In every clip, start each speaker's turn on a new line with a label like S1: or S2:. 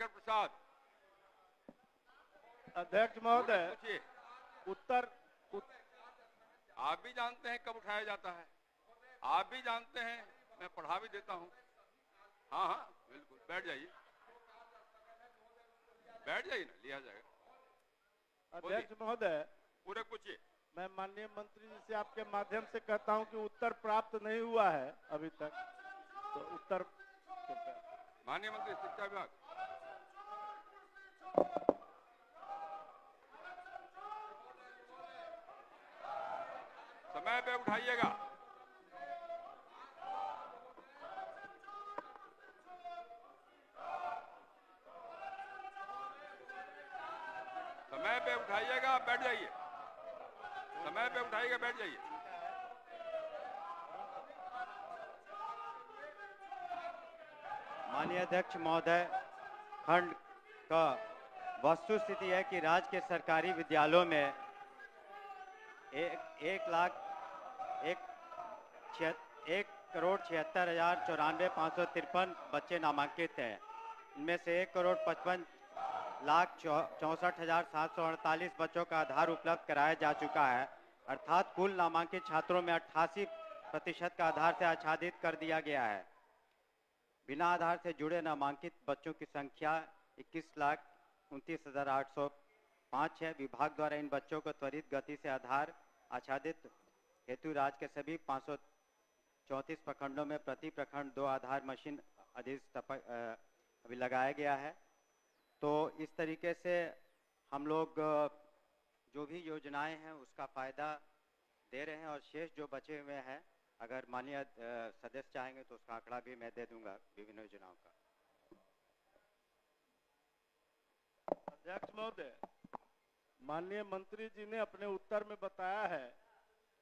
S1: प्रसाद।
S2: अध्यक्ष महोदय,
S1: पूछिए।
S2: उत्तर
S1: आप भी जानते हैं कब उठाया जाता है, आप भी जानते हैं, मैं पढ़ा भी देता हूं। हाँ हाँ बिल्कुल, बैठ जाइए, बैठ जाइए ना, लिया जाएगा।
S2: अध्यक्ष महोदय,
S1: पूरे पूछिए।
S2: मैं माननीय मंत्री जी से आपके माध्यम से कहता हूं कि उत्तर प्राप्त नहीं हुआ है अभी तक, तो उत्तर
S1: माननीय मंत्री शिक्षा विभाग। समय पे उठाइएगा। समय पे उठाइएगा, बैठ जाइए, समय पे उठाइएगा, बैठ जाइए।
S3: माननीय अध्यक्ष महोदय, खंड का वस्तु स्थिति है कि राज्य के सरकारी विद्यालयों में 1,76,553 बच्चे नामांकित हैं। इनमें से 1,55,64,748 बच्चों का आधार उपलब्ध कराया जा चुका है, अर्थात कुल नामांकित छात्रों में 88% का आधार से आच्छादित कर दिया गया है। बिना आधार से जुड़े नामांकित बच्चों की संख्या 21,29,805 है। विभाग द्वारा इन बच्चों को त्वरित गति से आधार आच्छादित हेतु राज्य के सभी 534 प्रखंडों में प्रति प्रखंड 2 आधार मशीन अभी लगाया गया है। तो इस तरीके से हम लोग जो भी योजनाएं हैं उसका फायदा दे रहे हैं, और शेष जो बचे हुए हैं, अगर माननीय सदस्य चाहेंगे तो उसका आंकड़ा भी मैं दे दूंगा विभिन्न योजनाओं का।
S2: अध्यक्ष महोदय, माननीय मंत्री जी ने अपने उत्तर में बताया है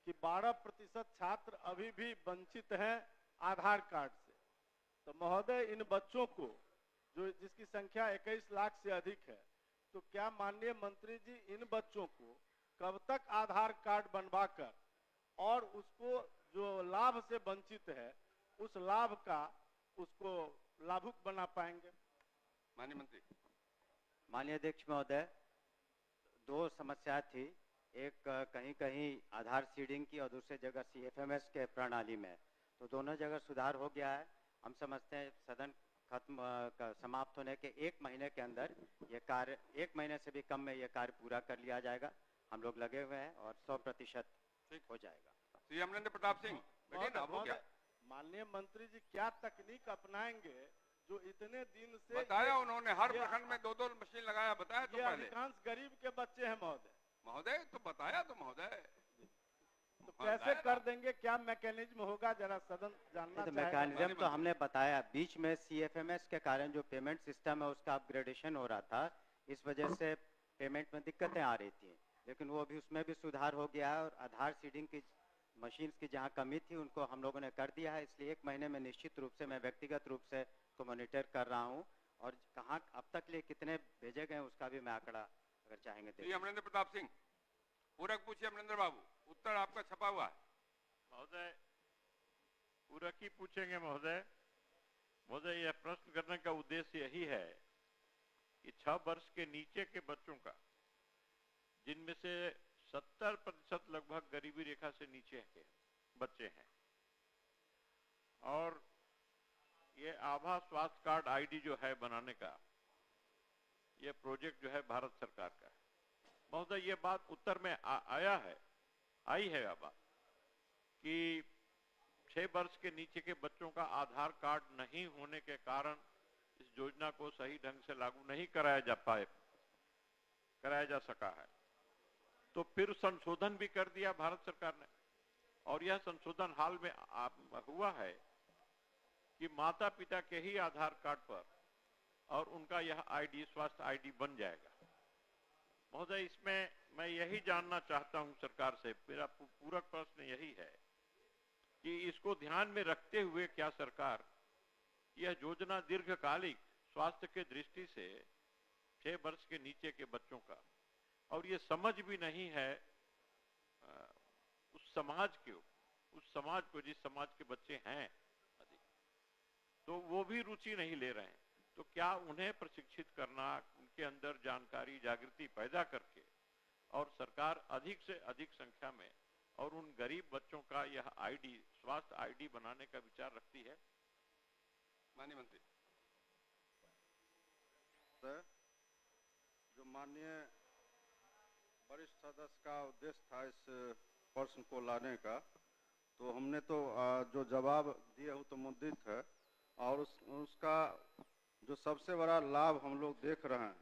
S2: कि 12% छात्र अभी भी वंचित हैं आधार कार्ड से। तो महोदय, इन बच्चों को जो जिसकी संख्या 21 लाख से अधिक है, तो क्या माननीय मंत्री जी इन बच्चों को कब तक आधार कार्ड बनवाकर और उसको जो लाभ से वंचित है उस लाभ का उसको लाभुक बना पाएंगे?
S1: माननीय मंत्री।
S3: माननीय अध्यक्ष महोदय, 2 समस्या थी, एक कहीं कहीं आधार सीडिंग की और दूसरी जगह CFMS के प्रणाली में, तो दोनों जगह सुधार हो गया है। हम समझते हैं सदन समाप्त होने के 1 महीने के अंदर ये कार्य, 1 महीने से भी कम में ये कार्य पूरा कर लिया जाएगा। हम लोग लगे हुए हैं और 100% हो जाएगा।
S1: श्री अमरेंद्र प्रताप सिंह,
S2: माननीय मंत्री जी क्या तकनीक अपनाएंगे जो इतने दिन से
S1: बताया उन्होंने, हर प्रखंड में 2-2 मशीन लगाया, बताया तो पहले।
S2: अधिकांश गरीब के बच्चे हैं महोदय।
S1: महोदय तो बताया तो महोदय,
S2: तो कैसे कर देंगे, क्या मैकेनिज्म होगा, जरा सदन जानना
S3: तो मैकेनिज्म तो हमने बताया। बीच में CFMS के कारण जो पेमेंट सिस्टम है उसका अपग्रेडेशन हो रहा था, इस वजह से पेमेंट में दिक्कतें आ रही थी, लेकिन वो भी उसमें भी सुधार हो गया है। और आधार सीडिंग की मशीन्स की जहां कमी थी उनको हम लोगों ने कर दिया है, इसलिए 1 महीने में निश्चित रूप से मैं व्यक्तिगत रूप से को मॉनिटर कर रहा हूं, और कहां अब तक लिए कितने भेजे गए उसका भी मैं आंकड़ा अगर चाहेंगे
S1: श्री अमरेंद्र प्रताप सिंह। पूरक पूछिए अमरेंद्र बाबू, उत्तर आपका छपा हुआ है।
S4: महोदय, पूरक ही पूछेंगे महोदय। महोदय, यह प्रश्न करने का उद्देश्य यही है कि 6 वर्ष के नीचे के बच्चों का, जिनमें से 70% लगभग गरीबी रेखा से नीचे के बच्चे हैं, और ये आभा स्वास्थ्य कार्ड आईडी जो है बनाने का, ये प्रोजेक्ट जो है भारत सरकार का है। महोदय, ये बात उत्तर में आई है बात कि 6 वर्ष के नीचे के बच्चों का आधार कार्ड नहीं होने के कारण इस योजना को सही ढंग से लागू नहीं कराया जा सका है। तो फिर संशोधन भी कर दिया भारत सरकार ने, और यह संशोधन हाल में हुआ है कि माता पिता के ही आधार कार्ड पर और उनका यह आईडी, स्वास्थ्य आईडी बन जाएगा। महोदय, इसमें मैं यही जानना चाहता हूं सरकार से, मेरा पूरक प्रश्न यही है कि इसको ध्यान में रखते हुए क्या सरकार यह योजना दीर्घकालिक स्वास्थ्य के दृष्टि से 6 वर्ष के नीचे के बच्चों का, और ये समझ भी नहीं है उस समाज को जिस समाज के बच्चे हैं, तो वो भी रुचि नहीं ले रहे हैं। तो क्या उन्हें प्रशिक्षित करना, उनके अंदर जानकारी जागृति पैदा करके और सरकार अधिक से अधिक संख्या में और उन गरीब बच्चों का यह आईडी, स्वास्थ्य आईडी बनाने का विचार रखती है?
S1: माननीय मंत्री।
S5: जो माननीय वरिष्ठ सदस्य का उद्देश्य था इस प्रश्न को लाने का, तो हमने तो जो जवाब दिए वो तो मुद्दित है, और उसका जो सबसे बड़ा लाभ हम लोग देख रहे हैं,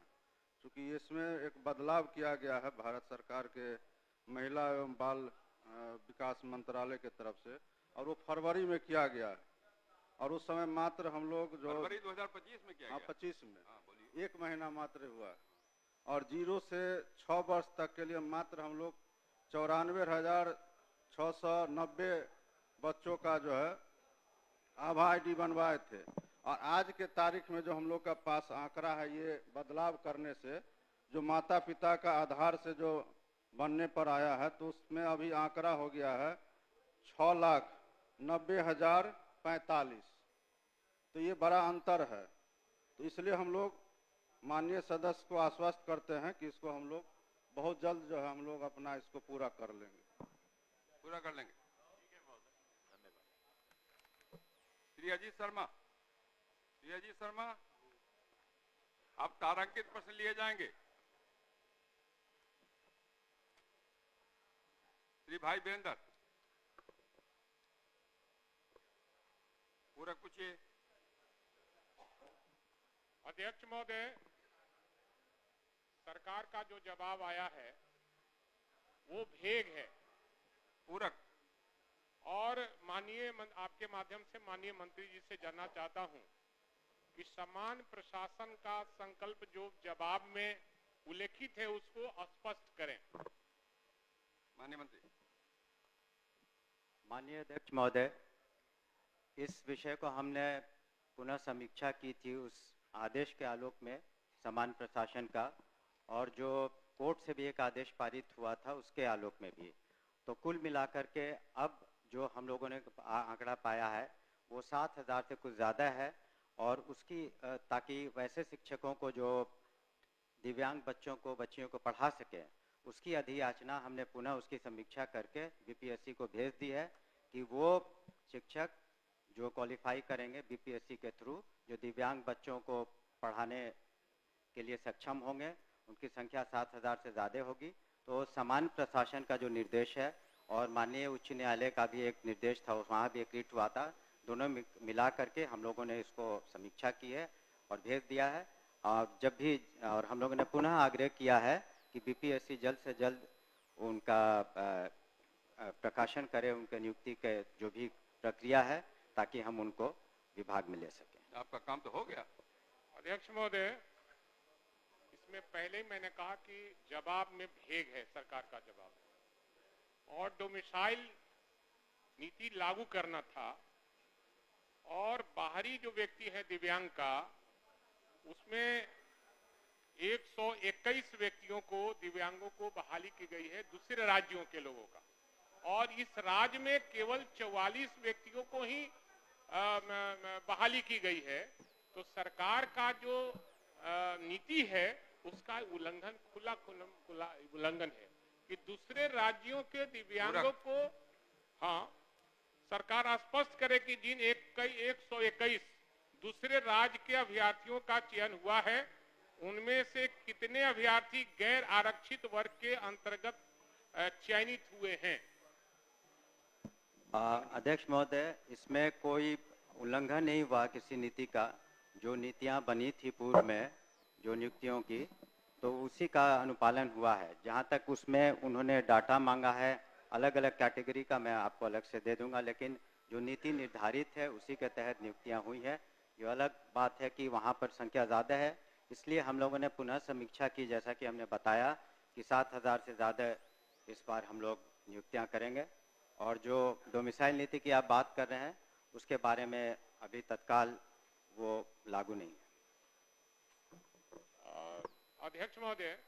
S5: क्योंकि इसमें एक बदलाव किया गया है भारत सरकार के महिला एवं बाल विकास मंत्रालय के तरफ से, और वो फरवरी में किया गया है, और उस समय मात्र हम लोग जो
S1: फरवरी 2025 में किया गया।
S5: 25 में
S1: बोलिए।
S5: 1 महीना मात्र हुआ है, और 0 से 6 वर्ष तक के लिए मात्र हम लोग 94,690 बच्चों का जो है आभा आईडी बनवाए थे। और आज के तारीख में जो हम लोग का पास आंकड़ा है, ये बदलाव करने से जो माता पिता का आधार से जो बनने पर आया है, तो उसमें अभी आंकड़ा हो गया है 6,90,045। तो ये बड़ा अंतर है। तो इसलिए हम लोग माननीय सदस्य को आश्वस्त करते हैं कि इसको हम लोग बहुत जल्द जो है हम लोग अपना इसको पूरा कर लेंगे।
S1: पूरा कर लेंगे। श्री अजीत शर्मा, श्री अजीत शर्मा, अब तारांकित प्रश्न लिए जाएंगे। श्री भाई वीरेंद्र, पूरा पूछिए।
S6: अध्यक्ष महोदय, सरकार का जो जवाब आया है वो भेग है।
S1: पूरक।
S6: और आपके माध्यम से माननीय मंत्री जी से जानना चाहता हूं कि समान प्रशासन का संकल्प जो जवाब में उल्लेखित है उसको स्पष्ट करें।
S1: माननीय मंत्री।
S3: माननीय अध्यक्ष महोदय, इस विषय को हमने पुनः समीक्षा की थी उस आदेश के आलोक में समान प्रशासन का, और जो कोर्ट से भी एक आदेश पारित हुआ था उसके आलोक में भी। तो कुल मिलाकर के अब जो हम लोगों ने आंकड़ा पाया है वो 7,000 से कुछ ज़्यादा है, और उसकी ताकि वैसे शिक्षकों को जो दिव्यांग बच्चों को बच्चियों को पढ़ा सकें, उसकी अधियाचना हमने पुनः उसकी समीक्षा करके बीपीएससी को भेज दी है कि वो शिक्षक जो क्वालिफाई करेंगे बीपीएससी के थ्रू, जो दिव्यांग बच्चों को पढ़ाने के लिए सक्षम होंगे, उनकी संख्या 7,000 से ज़्यादा होगी। तो समान प्रशासन का जो निर्देश है और माननीय उच्च न्यायालय का भी एक निर्देश था, वहाँ भी एक रिट हुआ था, दोनों मिला करके हम लोगों ने इसको समीक्षा की है और भेज दिया है। और हम लोगों ने पुनः आग्रह किया है कि बीपीएससी जल्द से जल्द उनका प्रकाशन करे, उनके नियुक्ति के जो भी प्रक्रिया है, ताकि हम उनको विभाग में ले सकें।
S1: आपका काम तो हो गया।
S6: अध्यक्ष महोदय, इसमें पहले ही मैंने कहा कि जवाब में भेग है सरकार का जवाब, और डोमिसाइल नीति लागू करना था, और बाहरी जो व्यक्ति है दिव्यांग का, उसमें 121 व्यक्तियों को, दिव्यांगों को बहाली की गई है दूसरे राज्यों के लोगों का, और इस राज्य में केवल 44 व्यक्तियों को ही बहाली की गई है। तो सरकार का जो नीति है उसका उल्लंघन, खुला उल्लंघन है कि दूसरे राज्यों के दिव्यांगों को, हाँ, सरकार स्पष्ट करे कि जिन 121 दूसरे राज्य के अभ्यर्थियों का चयन हुआ है, उनमें से कितने अभ्यर्थी गैर आरक्षित वर्ग के अंतर्गत चयनित हुए हैं।
S3: अध्यक्ष महोदय, इसमें कोई उल्लंघन नहीं हुआ किसी नीति का। जो नीतियां बनी थी पूर्व में जो नियुक्तियों की, तो उसी का अनुपालन हुआ है। जहां तक उसमें उन्होंने डाटा मांगा है अलग अलग कैटेगरी का, मैं आपको अलग से दे दूंगा, लेकिन जो नीति निर्धारित है उसी के तहत नियुक्तियां हुई है। ये अलग बात है कि वहां पर संख्या ज़्यादा है, इसलिए हम लोगों ने पुनः समीक्षा की, जैसा कि हमने बताया कि 7,000 से ज़्यादा इस बार हम लोग नियुक्तियाँ करेंगे। और जो डोमिसाइल नीति की आप बात कर रहे हैं, उसके बारे में अभी तत्काल वो लागू नहीं है।
S6: अध्यक्ष महोदय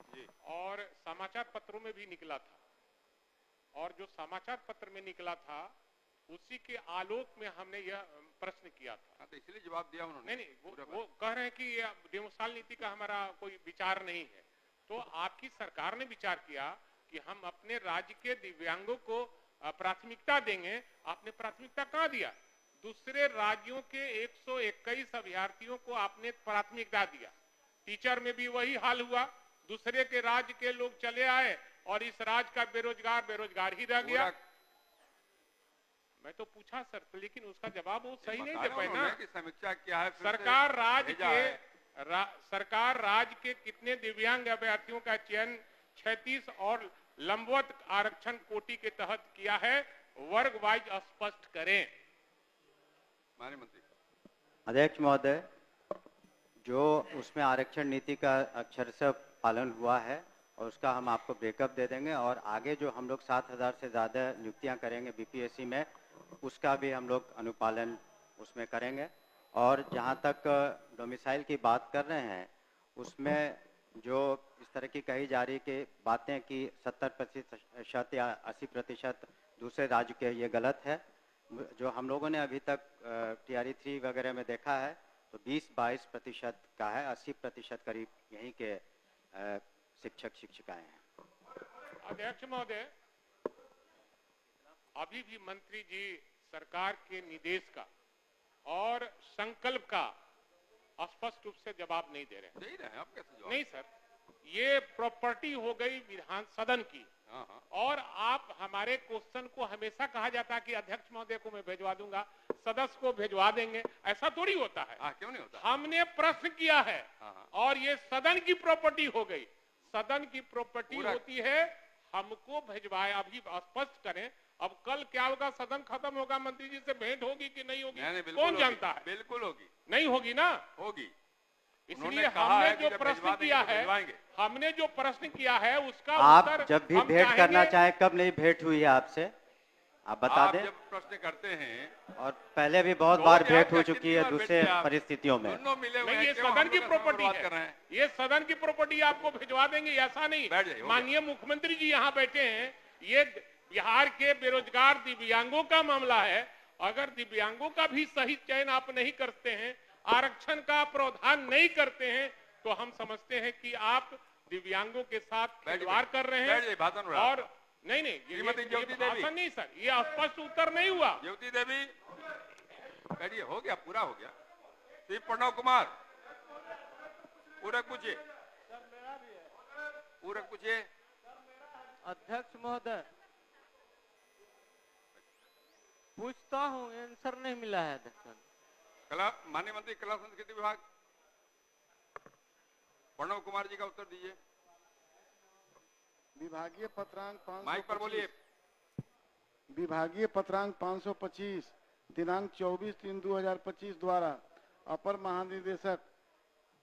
S6: जी, और समाचार पत्रों में भी निकला था, और जो समाचार पत्र में निकला था उसी के आलोक में हमने यह प्रश्न किया था।
S1: हाँ, तो इसलिए जवाब दिया उन्होंने।
S6: नहीं वो कह रहे हैं कि ये डेमोसाल नीति का हमारा कोई विचार नहीं है। तो आपकी सरकार ने विचार किया कि हम अपने राज्य के दिव्यांगों को प्राथमिकता देंगे। आपने प्राथमिकता कहाँ दिया? दूसरे राज्यों के 121 अभ्यर्थियों को आपने प्राथमिकता दिया। टीचर में भी वही हाल हुआ, दूसरे के राज्य के लोग चले आए और इस राज्य का बेरोजगार ही रह गया। मैं तो पूछा सर, लेकिन उसका जवाब वो सही नहीं दे पाए ना
S1: कि समीक्षा क्या है।
S6: सरकार राज्य के कितने दिव्यांग अभ्यर्थियों का चयन 36 और लंबवत आरक्षण कोटि के तहत किया है, वर्ग वाइज स्पष्ट करें।
S1: माननीय मंत्री।
S3: अध्यक्ष महोदय, जो उसमें आरक्षण नीति का अक्षरशः पालन हुआ है और उसका हम आपको ब्रेकअप दे देंगे, और आगे जो हम लोग 7,000 से ज़्यादा नियुक्तियां करेंगे बीपीएससी में, उसका भी हम लोग अनुपालन उसमें करेंगे। और जहां तक डोमिसाइल की बात कर रहे हैं, उसमें जो इस तरह की कही जा रही कि बातें कि 70% या 80% दूसरे राज्य के, ये गलत है। जो हम लोगों ने अभी तक TRE 3 वगैरह में देखा है तो 20-22% का है, 80% करीब यहीं के शिक्षक शिक्षिकाएं हैं।
S6: अध्यक्ष महोदय, अभी भी मंत्री जी सरकार के निर्देश का और संकल्प का स्पष्ट रूप से जवाब नहीं दे रहे हैं।
S1: दे रहे हैं, आप कैसे जवाब?
S6: नहीं सर, ये प्रॉपर्टी हो गई विधान सदन की। और आप हमारे क्वेश्चन को हमेशा कहा जाता है कि अध्यक्ष महोदय को मैं भेजवा दूंगा, सदस्य को भेजवा देंगे, ऐसा थोड़ी होता है।
S1: क्यों नहीं होता?
S6: हमने प्रश्न किया है और ये सदन की प्रॉपर्टी हो गई। सदन की प्रॉपर्टी होती है, हमको भेजवाए। अभी स्पष्ट करें, अब कल क्या होगा? सदन खत्म होगा, मंत्री जी से भेंट होगी कि नहीं होगी, कौन जानता है?
S1: बिल्कुल होगी।
S6: नहीं होगी ना?
S1: होगी।
S6: इसलिए हमने जो प्रश्न किया है, उसका
S3: आप
S6: उत्तर
S3: जब भी
S6: हम
S3: भेंट करना चाहें, कब नहीं भेंट हुई है आपसे, आप बता दें।
S1: जब प्रश्न करते हैं,
S3: और पहले भी बहुत बार भेंट हो चुकी है दूसरे परिस्थितियों में।
S1: दोनों मिले हुए
S6: नहीं, ये
S1: हैं,
S6: सदन की प्रॉपर्टी
S1: कर रहे
S6: है।
S1: हैं।
S6: ये सदन की प्रॉपर्टी आपको भिजवा देंगे, ऐसा नहीं।
S1: बैठ जाइए, हो
S6: माननीय मुख्यमंत्री जी यहाँ बैठे हैं, ये बिहार के बेरोजगार दिव्यांगों का मामला है। अगर दिव्यांगों का भी सही चयन आप नहीं करते हैं, आरक्षण का प्रावधान नहीं करते हैं, तो हम समझते हैं कि आप दिव्यांगों के साथ खिलवाड़ कर रहे हैं। और नहीं, ये भाषण नहीं सर, ये स्पष्ट उत्तर नहीं हुआ।
S1: ज्योति देवी, कहिए, हो गया, पूरा हो गया। श्री प्रणव कुमार, पूरक पूछिए। पूरक पूछिए।
S7: अध्यक्ष महोदय, पूछता हूँ, आंसर नहीं मिला है अध्यक्ष।
S1: कला, माननीय मंत्री कला संस्कृति विभाग, प्रणव कुमार जी का उत्तर दीजिए।
S2: विभागीय पत्रांक 525,
S1: माइक पर बोलिए।
S2: विभागीय पत्रांक 525 दिनांक 24/3/2025 द्वारा अपर महानिदेशक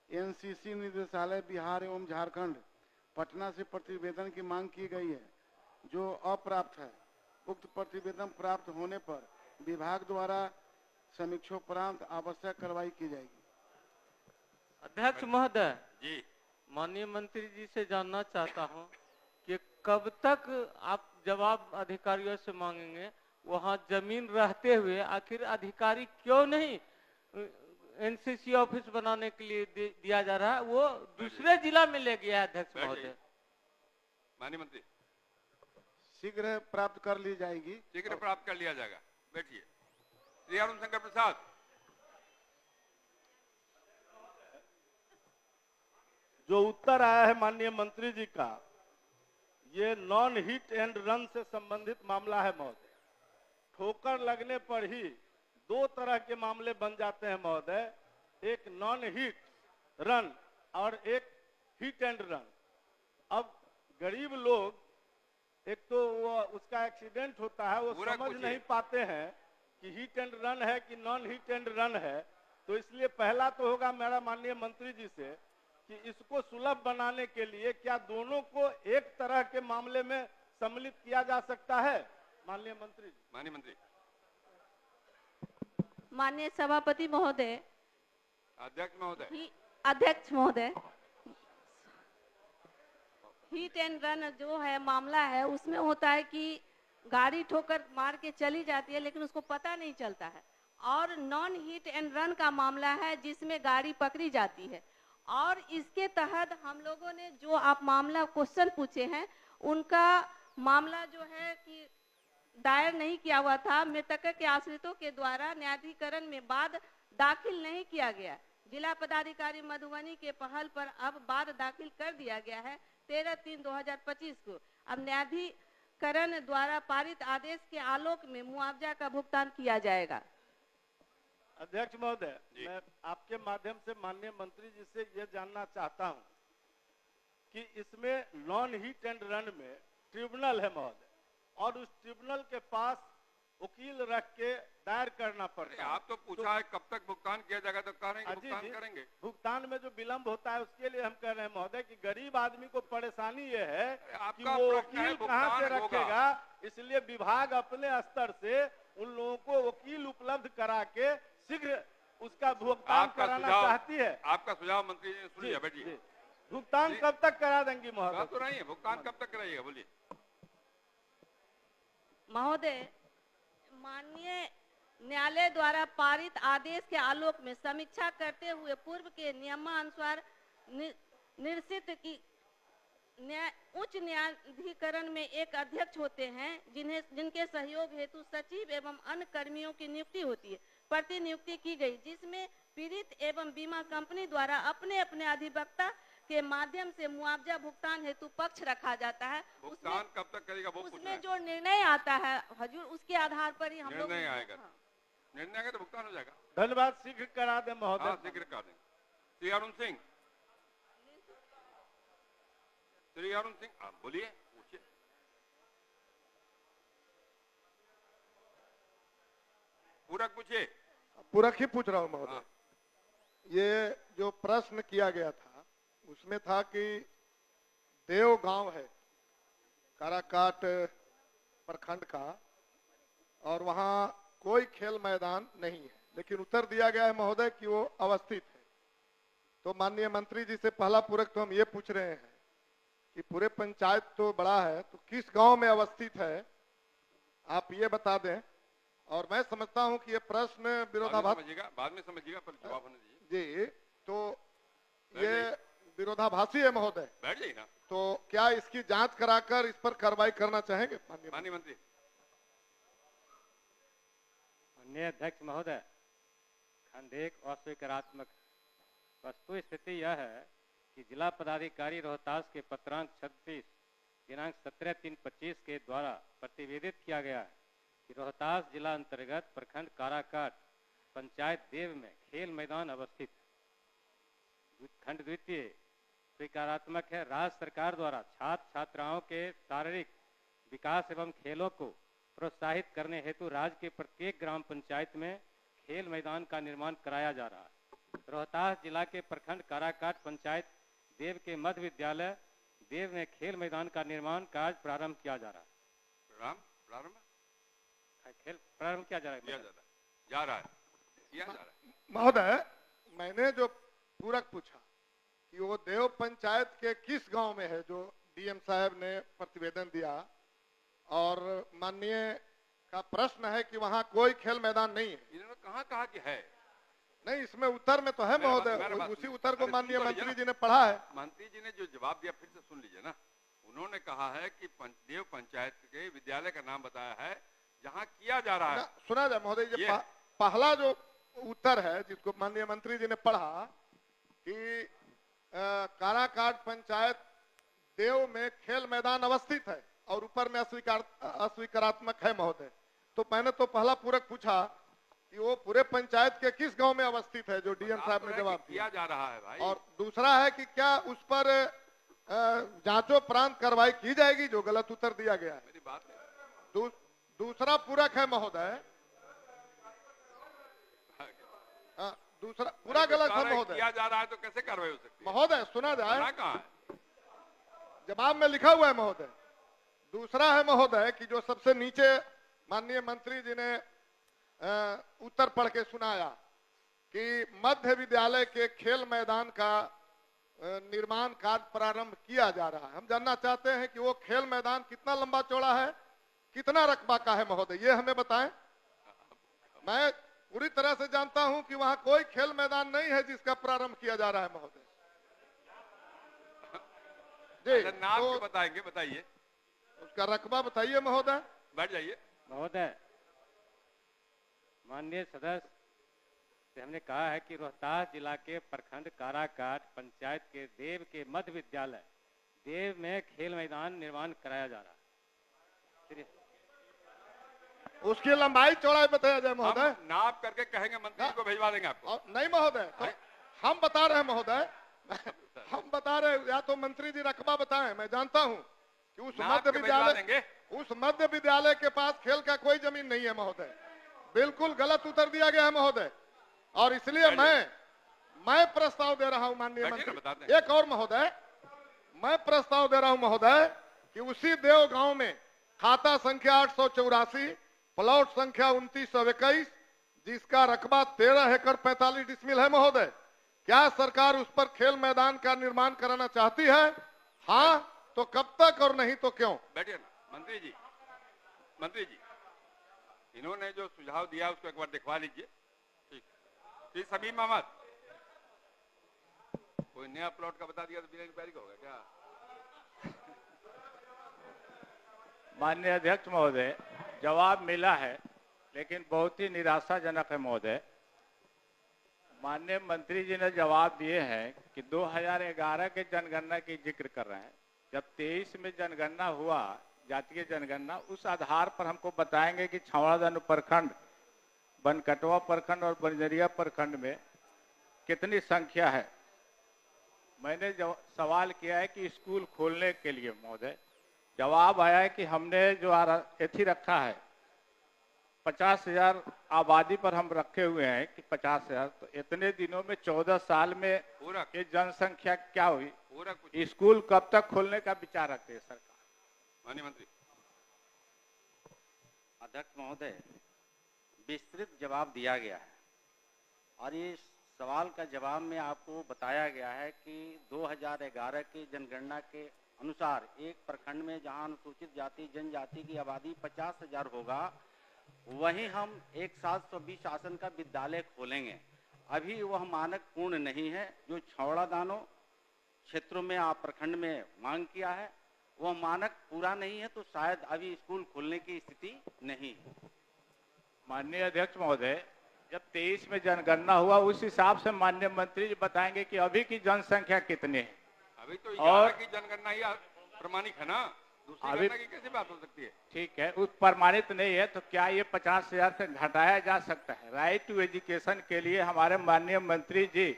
S2: NCC निदेशालय बिहार एवं झारखंड पटना से प्रतिवेदन की मांग की गई है, जो अप्राप्त है। उक्त प्रतिवेदन प्राप्त होने पर विभाग द्वारा समीक्षोपरांत आवश्यक कार्रवाई की जाएगी।
S7: अध्यक्ष महोदय
S1: जी,
S7: माननीय मंत्री जी से जानना चाहता हूं कि कब तक आप जवाब अधिकारियों से मांगेंगे? वहां जमीन रहते हुए आखिर अधिकारी क्यों नहीं NCC ऑफिस बनाने के लिए दिया जा रहा है? वो दूसरे जिला में ले गया है अध्यक्ष महोदय।
S1: माननीय मंत्री,
S2: शीघ्र प्राप्त कर ली जाएगी।
S1: शीघ्र प्राप्त कर लिया जाएगा। बैठिए। श्री अरुण शंकर प्रसाद,
S2: जो उत्तर आया है माननीय मंत्री जी का, ये नॉन हिट एंड रन से संबंधित मामला है महोदय। ठोकर लगने पर ही दो तरह के मामले बन जाते हैं महोदय, एक नॉन हिट रन और एक हिट एंड रन। अब गरीब लोग, एक तो वो उसका एक्सीडेंट होता है, वो समझ नहीं पाते हैं कि हिट एंड रन है कि नॉन हिट एंड रन है। तो इसलिए पहला तो होगा मेरा माननीय मंत्री जी से कि इसको सुलभ बनाने के लिए क्या दोनों को एक तरह के मामले में सम्मिलित किया जा सकता है? माननीय मंत्री जी।
S1: माननीय मंत्री।
S8: माननीय सभापति महोदय,
S1: अध्यक्ष महोदय,
S8: हिट एंड रन जो है मामला है, उसमें होता है कि गाड़ी ठोकर मार के चली जाती है, लेकिन उसको पता नहीं चलता है। और नॉन हिट एंड रन का मामला है जिसमें गाड़ी पकड़ी जाती है। और इसके तहत हम लोगों ने जो आप मामला क्वेश्चन पूछे हैं उनका मामला जो है कि दायर नहीं किया हुआ था, मृतक के आश्रितों के द्वारा न्यायाधिकरण में बाद दाखिल नहीं किया गया। जिला पदाधिकारी मधुबनी के पहल पर अब बाद दाखिल कर दिया गया है 13/3/2025 को। अब न्यायाधिकरण द्वारा पारित आदेश के आलोक में मुआवजा का भुगतान किया जाएगा।
S2: अध्यक्ष महोदय, मैं आपके माध्यम से माननीय मंत्री जी से ये जानना चाहता हूं कि इसमें नॉन हिट एंड रन में ट्रिब्यूनल है महोदय, और उस ट्रिब्यूनल के पास वकील रख के दायर करना पड़ता है।
S1: आप तो पूछा है कब तक भुगतान किया जाएगा, तो कह रहे हैं कि
S2: जी,
S1: भुगतान
S2: जी,
S1: करेंगे।
S2: भुगतान में जो विलंब होता है उसके लिए हम कह रहे हैं महोदय कि गरीब आदमी को परेशानी ये है कि
S1: आपका
S2: वो
S1: प्रश्न है,
S2: वकील कहाँ से
S1: भुगतान होगा।
S2: रखेगा, इसलिए विभाग अपने स्तर से उन लोगों को वकील उपलब्ध करा के शीघ्र उसका भुगतान कराना चाहती है।
S1: आपका सुझाव मंत्री जी ने सुन लिया, बैठिए।
S2: भुगतान कब तक करा देंगी महोदय?
S1: तो नहीं है, भुगतान कब तक कराइएगा, बोलिए।
S8: महोदय, माननीय न्यायालय द्वारा पारित आदेश के आलोक में समीक्षा करते हुए पूर्व के नियमानुसार निर्देशित की उच्च न्यायाधिकरण में एक अध्यक्ष होते हैं जिनके सहयोग हेतु सचिव एवं अन्य कर्मियों की नियुक्ति होती है। प्रतिनियुक्ति की गई जिसमें पीड़ित एवं बीमा कंपनी द्वारा अपने अपने अधिवक्ता के माध्यम से मुआवजा भुगतान हेतु पक्ष रखा जाता है।
S1: भुगतान कब तक करेगा वो पूछ रहे
S8: उसमें
S1: हैं।
S8: जो निर्णय आता है हजूर, उसके आधार पर ही हम लोग
S1: निर्णय आएगा, निर्णय आएगा तो भुगतान हो जाएगा।
S2: धन्यवाद, शीघ्र करा दे महोदय।
S1: हाँ, शीघ्र कर दें। श्री अरुण सिंह, श्री अरुण सिंह, आप बोलिए, पूछिए। पूरक पूछिए।
S9: पूरक ही पूछ रहा हूँ महोदय। ये जो प्रश्न किया गया था उसमें था कि देव गांव है काराकाट प्रखंड का, और वहाँ कोई खेल मैदान नहीं है, लेकिन उत्तर दिया गया है महोदय कि वो अवस्थित है। तो माननीय मंत्री जी से पहला पूरक तो हम ये पूछ रहे हैं कि पूरे पंचायत तो बड़ा है, तो किस गांव में अवस्थित है आप ये बता दें। और मैं समझता हूं कि ये प्रश्न विरोधाभास,
S1: बाद में समझिएगा, पर जवाब होने दीजिए।
S9: जी, तो ये विरोधाभासी है महोदय।
S1: बैठ जाइए ना।
S9: तो क्या इसकी जांच कराकर इस पर कार्रवाई करना चाहेंगे
S1: माननीय मंत्री?
S3: माननीय अध्यक्ष महोदय, खंड 1 अस्वीकारात्मक। वस्तु स्थिति यह है कि जिला पदाधिकारी रोहतास के पत्रांक 36 दिनांक 17/3/25 के द्वारा प्रतिवेदित किया गया है कि रोहतास जिला अंतर्गत प्रखंड काराकाट पंचायत देव में खेल मैदान अवस्थित है। खंड 2 स्वीकारात्मक है। राज्य सरकार द्वारा छात्र छात्राओं के शारीरिक विकास एवं खेलों को प्रोत्साहित करने हेतु राज्य के प्रत्येक ग्राम पंचायत में खेल मैदान का निर्माण कराया जा रहा है। रोहतास जिला के प्रखंड काराकाट पंचायत देव के मध्य विद्यालय देव में खेल मैदान का निर्माण कार्य प्रारंभ किया जा रहा है। खेल प्रारंभ किया जा रहा है।
S9: महोदय, मैंने जो पूरक पूछा कि वो देव पंचायत के किस गांव में है, जो डीएम साहब ने प्रतिवेदन दिया, और माननीय का प्रश्न है कि वहाँ कोई खेल मैदान नहीं है।
S1: इन्होंने कहाँ कहा कि है?
S9: नहीं, इसमें उत्तर में तो है महोदय, उसी उत्तर को माननीय मंत्री जी ने पढ़ा है।
S1: मंत्री जी ने जो जवाब दिया फिर से सुन लीजिए ना। उन्होंने कहा है कि देव पंचायत के विद्यालय का नाम बताया है जहाँ किया जा रहा है।
S9: सुना जाए महोदय, ये पहला जो उत्तर है जिसको माननीय मंत्री जी ने पढ़ा कि काराकाट पंचायत देव में खेल मैदान अवस्थित है, और ऊपर में अस्वीकारात्मक है महोदय। तो मैंने तो पहला पूरक पूछा कि वो पूरे पंचायत के किस गांव में अवस्थित है, जो डीएम साहब ने जवाब
S1: दिया जा रहा है भाई।
S9: और दूसरा है कि क्या उस पर जांचों प्रांत कार्रवाई की जाएगी, जो गलत उत्तर दिया गया है।
S1: मेरी बात
S9: दूसरा पूरक है महोदय, दूसरा पूरा गलत है महोदय।
S1: किया जा रहा है तो कैसे कार्रवाई हो सकती है
S9: महोदय? सुना जाए,
S1: कहाँ है?
S9: जवाब में लिखा हुआ है महोदय। दूसरा है महोदय कि जो सबसे नीचे माननीय मंत्री जी ने उत्तर पढ़ के सुनाया कि मध्य विद्यालय के खेल मैदान का निर्माण कार्य प्रारंभ किया जा रहा है। हम जानना चाहते हैं कि वो खेल मैदान कितना लंबा चौड़ा है, कितना रकबा का है महोदय, ये हमें बताएं। मैं पूरी तरह से जानता हूं कि वहां कोई खेल मैदान नहीं है जिसका प्रारंभ किया जा रहा है महोदय जी।
S1: अच्छा, नाम
S9: तो
S1: क्यों बताएंगे, बताइए।
S9: उसका रकबा बताइए महोदय।
S1: बैठ जाइए।
S10: महोदय, माननीय सदस्य से हमने कहा है कि रोहतास जिला के प्रखंड काराकाट पंचायत के देव के मध्य विद्यालय देव में खेल मैदान निर्माण कराया जा रहा है।
S9: उसकी लंबाई चौड़ाई बताया जाए महोदय।
S1: हम नाप करके कहेंगे, मंत्री जी को भिजवा देंगे आपको।
S9: और नहीं महोदय, तो हम बता रहे हैं महोदय, हम बता रहे हैं, या तो मंत्री जी रकबा बताएं। मैं जानता हूं कि उस
S1: नाप
S9: मध्य
S1: के भिजवा
S9: विद्यालय
S1: देंगे।
S9: उस मध्य विद्यालय के पास खेल का कोई जमीन नहीं है महोदय। बिल्कुल गलत उत्तर दिया गया है महोदय। और इसलिए मैं प्रस्ताव दे रहा हूं माननीय
S1: बैठिए ना, बता
S9: मंत्री।
S1: दें।
S9: एक और महोदय, मैं प्रस्ताव दे रहा हूं महोदय कि उसी देव गांव में खाता संख्या 884, प्लॉट संख्या 2921, जिसका रकबा 13 एकड़ 45 डिसमिल है महोदय, क्या सरकार उस पर खेल मैदान का निर्माण कराना चाहती है? हाँ तो कब तक और नहीं तो क्यों?
S1: बैठिए ना मंत्री जी। मंत्री जी, इन्होंने जो सुझाव दिया उसको एक बार दिखवा लीजिए। ठीक जी। समीम अहमद, कोई नया प्लॉट का बता दिया तो बिना इंक्वायरी का होगा क्या?
S11: माननीय अध्यक्ष महोदय, जवाब मिला है लेकिन बहुत ही निराशाजनक है महोदय। माननीय मंत्री जी ने जवाब दिए हैं कि 2011 के जनगणना की जिक्र कर रहे हैं। जब 23 में जनगणना हुआ, जातीय जनगणना, उस आधार पर हमको बताएंगे कि छावड़ादानो प्रखंड, बनकटवा प्रखंड और बंजरिया प्रखंड में कितनी संख्या है। मैंने सवाल किया है कि स्कूल खोलने के लिए महोदय, जवाब आया है कि हमने जो एथी रखा है 50,000 आबादी पर हम रखे हुए हैं कि 50,000, तो इतने दिनों में 14 साल में ये जनसंख्या क्या हुई? स्कूल कब तक खोलने का विचार रखते है सरकार?
S1: माननीय मंत्री।
S3: अध्यक्ष महोदय, विस्तृत जवाब दिया गया है और ये सवाल का जवाब में आपको बताया गया है कि 2011 की जनगणना के अनुसार एक प्रखंड में जहां अनुसूचित जाति जनजाति की आबादी 50,000 होगा, वहीं हम एक 720 शासन का विद्यालय खोलेंगे। अभी वह मानक पूर्ण नहीं है जो छावड़ादानो क्षेत्रों में आप प्रखंड में मांग किया है, वह मानक पूरा नहीं है, तो शायद अभी स्कूल खोलने की स्थिति नहीं है।
S11: माननीय अध्यक्ष महोदय, जब 23 में जनगणना हुआ उस हिसाब से माननीय मंत्री जी बताएंगे कि अभी की जनसंख्या कितनी है।
S1: अभी तो 11 की जनगणना ही प्रमाणिक है ना, दूसरी
S11: अभी
S1: गणना की कैसे बात हो सकती है?
S11: ठीक है, उस प्रमाणित नहीं है तो क्या ये 50,000 से घटाया जा सकता है? राइट टू एजुकेशन के लिए हमारे माननीय मंत्री जी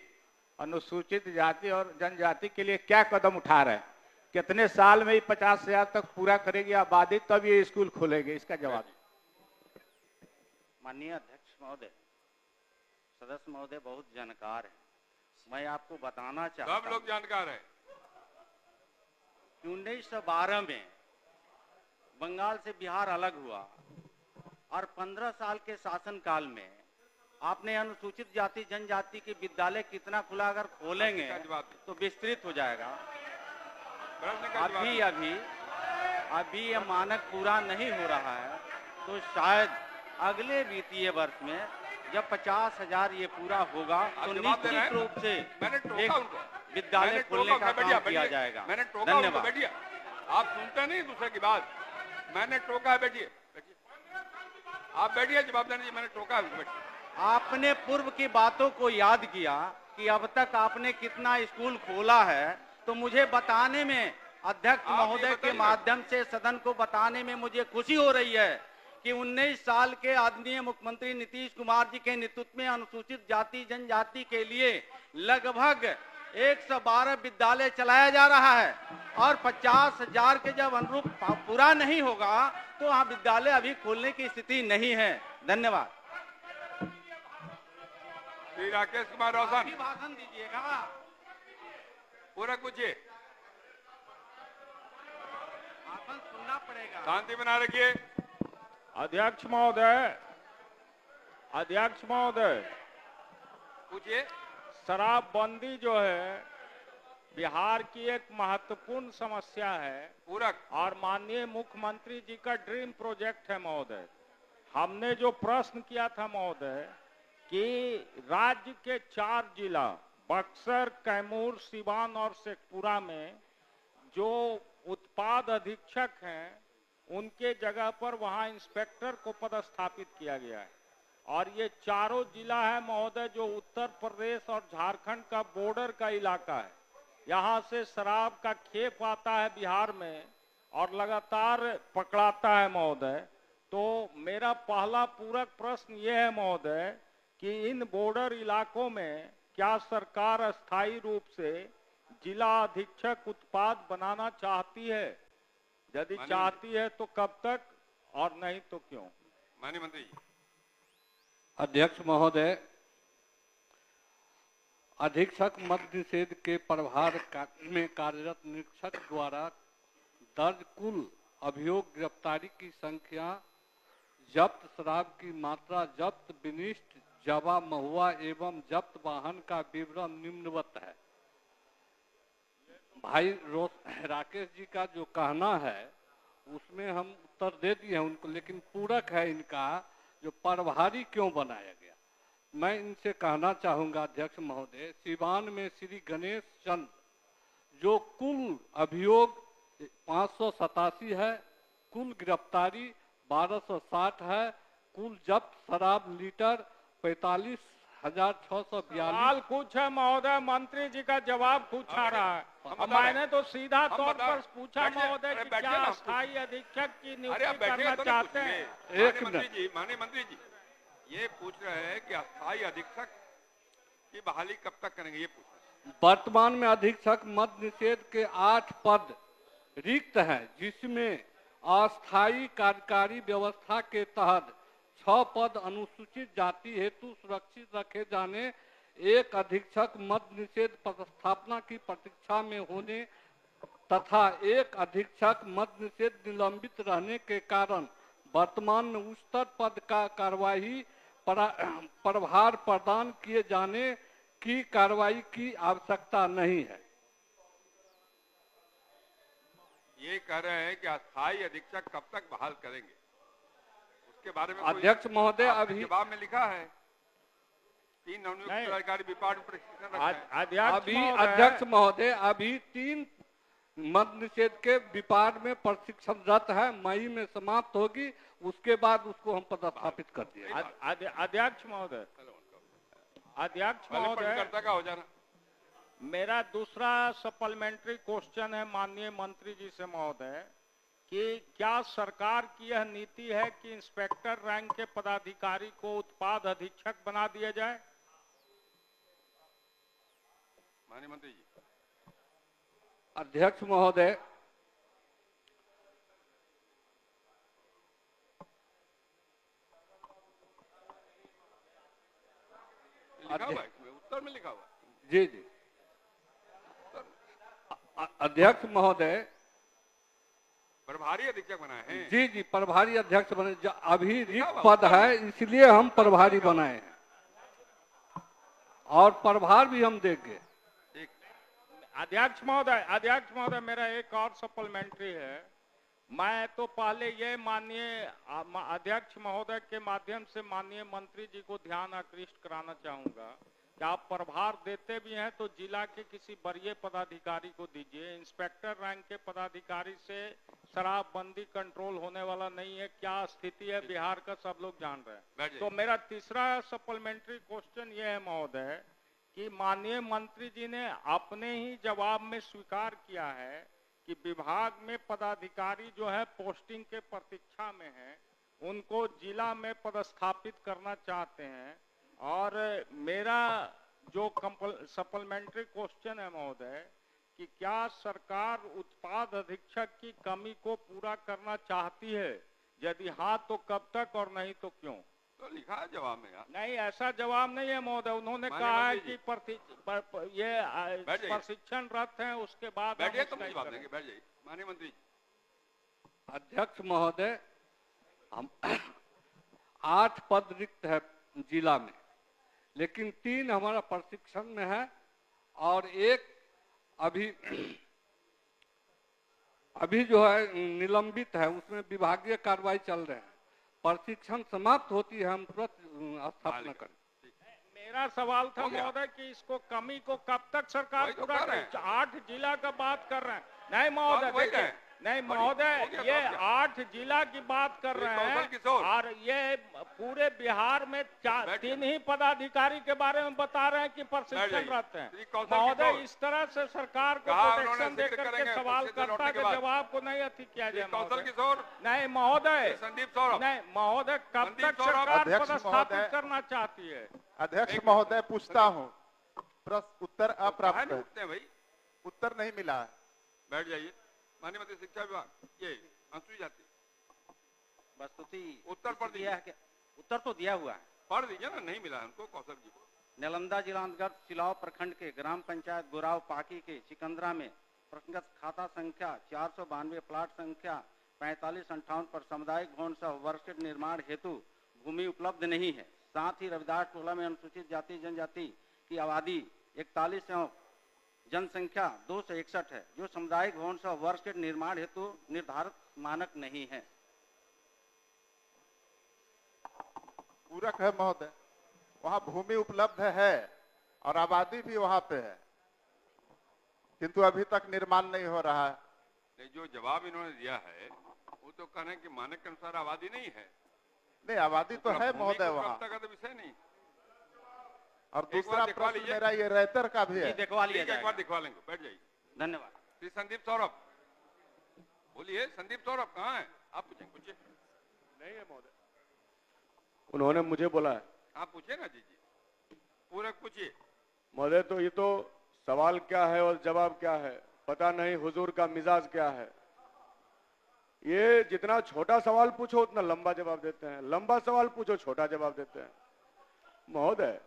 S11: अनुसूचित जाति और जनजाति के लिए क्या कदम उठा रहे हैं? कितने साल में ये 50,000 तक पूरा करेगी आबादी, तब ये स्कूल खोलेंगे? इसका जवाब।
S3: माननीय अध्यक्ष महोदय, सदस्य महोदय बहुत जानकार है। मैं आपको बताना चाहता हूं,
S1: सब लोग जानकार है।
S3: 1912 में बंगाल से बिहार अलग हुआ और 15 साल के शासनकाल में आपने अनुसूचित जाति जनजाति के विद्यालय कितना खुला? अगर खोलेंगे तो विस्तृत हो जाएगा। अभी ये मानक पूरा नहीं हो रहा है, तो शायद अगले वित्तीय वर्ष में जब 50,000 ये पूरा होगा तो निश्चित रूप से एक विद्यालय खोलने का काम किया जाएगा।
S1: मैंने टोका उनको, बैठिए। आप सुनते नहीं दूसरे की बात। मैंने टोका है, बैठिए बैठिए। आप बैठिए, जवाब देने जी। मैंने टोका है, बैठिए।
S3: आपने पूर्व की बातों को याद किया कि अब तक आपने कितना स्कूल खोला है, तो मुझे बताने में, अध्यक्ष महोदय के माध्यम से सदन को बताने में मुझे खुशी हो रही है कि 19 साल के आदरणीय मुख्यमंत्री नीतीश कुमार जी के नेतृत्व में अनुसूचित जाति जनजाति के लिए लगभग 112 विद्यालय चलाया जा रहा है और 50,000 के जब अनुरूप पूरा नहीं होगा तो वहाँ विद्यालय अभी खोलने की स्थिति नहीं है। धन्यवाद।
S1: श्री राकेश कुमार रोशन,
S3: भाषण दीजिएगा।
S1: पूरा पूछिए।
S3: भाषण सुनना पड़ेगा।
S1: शांति बना रखिए।
S11: अध्यक्ष महोदय, अध्यक्ष महोदय,
S1: पूछिए।
S11: शराबबंदी जो है बिहार की एक महत्वपूर्ण समस्या है
S1: पूरक,
S11: और माननीय मुख्यमंत्री जी का ड्रीम प्रोजेक्ट है महोदय। हमने जो प्रश्न किया था महोदय कि राज्य के 4 जिला बक्सर, कैमूर, सिवान और शेखपुरा में जो उत्पाद अधीक्षक हैं उनके जगह पर वहां इंस्पेक्टर को पदस्थापित किया गया है। और ये चारों जिला है महोदय जो उत्तर प्रदेश और झारखंड का बॉर्डर का इलाका है। यहाँ से शराब का खेप आता है बिहार में और लगातार पकड़ाता है महोदय। तो मेरा पहला पूरक प्रश्न ये है महोदय कि इन बॉर्डर इलाकों में क्या सरकार अस्थायी रूप से जिला अधीक्षक उत्पाद बनाना चाहती है? यदि चाहती है तो कब तक और नहीं तो क्यों?
S1: माननीय मंत्री जी।
S12: अध्यक्ष महोदय, अधीक्षक मद्य निषेध के प्रभार में कार्यरत निरीक्षक द्वारा दर्ज कुल अभियोग गिरफ्तारी की संख्या, जब्त शराब की मात्रा, जब्त विनिष्ट जवा महुआ एवं जब्त वाहन का विवरण निम्नवत है। भाई राकेश जी का जो कहना है उसमें हम उत्तर दे दिए हैं उनको, लेकिन पूरक है इनका जो प्रभारी क्यों बनाया गया। मैं इनसे कहना चाहूँगा अध्यक्ष महोदय, सिवान में श्री गणेश चंद जो कुल अभियोग 587 है, कुल गिरफ्तारी 1260 है, कुल जब्त शराब लीटर 45,642।
S11: सवाल कुछ है महोदय, मंत्री जी का जवाब कुछ आ रहा है। मैंने तो सीधा तौर पर पूछा महोदय कि क्या अस्थायी अधीक्षक की नियुक्ति करना चाहते हैं?
S1: माननीय मंत्री जी ये पूछ रहे हैं कि अस्थायी अधीक्षक की बहाली कब तक करेंगे, ये पूछ रहे हैं।
S12: वर्तमान में अधीक्षक मद्य निषेध के 8 पद रिक्त हैं, जिसमें अस्थायी कार्यकारी व्यवस्था के तहत 6 पद अनुसूचित जाति हेतु सुरक्षित रखे जाने, एक अधीक्षक मद्य निषेध पदस्थापना की प्रतीक्षा में होने तथा एक अधीक्षक मद्य निषेध निलंबित रहने के कारण वर्तमान में उच्चतर पद का कार्यवाही प्रभार प्रदान किए जाने की कार्रवाई की आवश्यकता नहीं है।
S1: ये कह रहे हैं कि अस्थायी अधीक्षक कब तक बहाल करेंगे, उसके बारे में
S12: अध्यक्ष महोदय अभी
S1: जवाब में लिखा है 3 नवनियुक्त अधिकारी विभाग में प्रशिक्षण रखा है।
S12: अभी अध्यक्ष महोदय अभी 3 मद्य निषेध के विभाग में प्रशिक्षणरत है, मई में समाप्त होगी, उसके बाद उसको हम पदस्थापित कर दिए।
S11: अध्यक्ष महोदय, अध्यक्ष महोदय
S1: का हो जाना।
S11: मेरा दूसरा सप्लीमेंट्री क्वेश्चन है माननीय मंत्री जी से महोदय कि क्या सरकार की यह नीति है कि इंस्पेक्टर रैंक के पदाधिकारी को उत्पाद अधीक्षक बना दिया जाए?
S1: माननीय मंत्री जी।
S12: अध्यक्ष महोदय,
S1: लिखा हुआ है इसमें, उत्तर में लिखा हुआ है।
S12: जी जी अध्यक्ष महोदय,
S1: प्रभारी अधीक्षक बनाए हैं।
S12: जी जी प्रभारी अध्यक्ष बने, अभी रिक्त पद है इसलिए हम प्रभारी बनाए हैं और प्रभार भी हम देंगे।
S11: अध्यक्ष महोदय मेरा एक और सप्लीमेंट्री है। मैं तो पहले ये माननीय अध्यक्ष महोदय के माध्यम से माननीय मंत्री जी को ध्यान आकृष्ट कराना चाहूंगा कि आप प्रभार देते भी हैं तो जिला के किसी वरीय पदाधिकारी को दीजिए। इंस्पेक्टर रैंक के पदाधिकारी से शराबबंदी कंट्रोल होने वाला नहीं है। क्या स्थिति है बिहार का सब लोग जान रहे हैं। तो मेरा तीसरा सप्लीमेंट्री क्वेश्चन ये है महोदय कि माननीय मंत्री जी ने अपने ही जवाब में स्वीकार किया है कि विभाग में पदाधिकारी जो है पोस्टिंग के प्रतीक्षा में है, उनको जिला में पदस्थापित करना चाहते हैं। और मेरा जो सप्लीमेंट्री क्वेश्चन है महोदय कि क्या सरकार उत्पाद अधीक्षक की कमी को पूरा करना चाहती है, यदि हाँ तो कब तक और नहीं तो क्यों?
S1: तो लिखा है जवाब में यार।
S11: नहीं ऐसा जवाब नहीं है महोदय, उन्होंने कहा है कि ये प्रशिक्षणरत हैं उसके बाद
S1: बैठिए तो जवाब देंगे। बैठ जाइए माननीय मंत्री जी।
S12: अध्यक्ष महोदय, हम 8 पद रिक्त है जिला में, लेकिन 3 हमारा प्रशिक्षण में है और एक अभी जो है निलंबित है, उसमें विभागीय कार्रवाई चल रहे हैं। प्रशिक्षण समाप्त होती है हम तुरंत स्थापना करें।
S4: मेरा सवाल था
S1: हो गया।
S4: महोदय कि इसको कमी को कब तक सरकार
S1: वही तो
S4: पूरा
S1: कह रहे
S4: करे? 8 जिला का बात कर रहे हैं। नहीं महोदय,
S1: बात वही
S4: देखिए,
S1: है।
S4: नहीं
S1: हो
S4: महोदय,
S1: गया,
S4: ये
S1: हो गया।
S4: 8 जिला की बात कर
S1: श्री
S4: रहे
S1: कौशल
S4: हैं
S1: किशोर।
S4: और ये पूरे बिहार में
S1: बैठिए।
S4: 3 ही पदाधिकारी के बारे में बता रहे हैं कि
S1: बैठ
S4: प्रशिक्षण
S1: जाइए।
S4: रहते
S1: श्री
S4: हैं।
S1: कौशल
S4: महोदय,
S1: किशोर।
S4: इस तरह से सरकार को
S1: कहा उन्होंने
S4: प्रोटेक्शन
S1: जिक्र
S4: देकर
S1: करेंगे
S4: के सवाल
S1: परिषद से
S4: करता
S1: लौटने के
S4: के
S1: बाद।
S4: जवाब को नहीं अति किया
S1: श्री
S4: जाए
S1: कौशल
S4: महोदय।
S1: किशोर।
S4: नहीं महोदय,
S1: श्री संदीप सौरभ।
S4: नहीं महोदय, कब
S1: संदीप
S4: तक
S1: सौरभ।
S4: सरकार
S13: अध्यक्ष
S4: पदस्थापित
S13: महोदय।
S4: करना चाहती है?
S13: अध्यक्ष
S1: एक
S13: महोदय, पूछता हूँ, प्रश्न उत्तर
S1: कहा
S13: अप्राप्त
S1: नहीं
S13: है,
S1: उठते हैं भाई।
S13: उत्तर नहीं मिला है।
S1: बैठ जाइए। माननीय मंत्री शिक्षा विभाग, ये अंशु जाति
S14: वस्तुति
S1: उत्तर पढ़
S14: दिया है, उत्तर तो दिया हुआ है।
S1: पढ़ दीजिए ना, नहीं मिला है उनको कौशल जी को।
S14: नालंदा जिला अंतर्गत सिलाव प्रखंड के ग्राम पंचायत गोराव पाकी के सिकंदरा में प्रसंगत खाता संख्या 492 प्लाट संख्या 4558 पर सामुदायिक भवन सह वर्कशेड निर्माण हेतु भूमि उपलब्ध नहीं है। साथ ही रविदास टोला में अनुसूचित जाति जनजाति की आबादी 41 एवं जनसंख्या 261 है, जो सामुदायिक भवन सह वर्कशेड निर्माण हेतु निर्धारित मानक नहीं है।
S13: पूरक है महोदय, वहाँ भूमि उपलब्ध है और आबादी भी वहाँ पे है, किंतु अभी तक निर्माण नहीं हो रहा है।
S1: नहीं, जो जवाब इन्होंने दिया है वो तो कह रहे हैं कि मानक के अनुसार आबादी नहीं है।
S13: नहीं, आबादी तो है महोदय वहाँ।
S1: का तो विषय नहीं।
S13: और
S1: एक
S13: दूसरा
S1: बार दिखवा
S13: प्रश्न
S1: लीजिए।
S13: मेरा ये रैतर का भी है।
S14: दिखवा लिया
S1: ठीक है, एक बार
S14: जाएगा।
S1: दिखवा लेंगे। बैठ जाइए।
S14: धन्यवाद।
S1: श्री संदीप सौरभ, बोलिए। संदीप सौरभ कहाँ है? आप पूछेंगे, पूछिए।
S4: नहीं है महोदय।
S15: उन्होंने मुझे बोला है।
S1: आप पूछिए ना जी। पूरक पूछिए।
S15: महोदय, तो ये तो सवाल क्या है और जवाब क्या है पता नहीं, हुजूर का मिजाज क्या है। ये जितना छोटा सवाल पूछो उतना लंबा जवाब देते हैं, लंबा सवाल पूछो छोटा जवाब देते हैं। महोदय,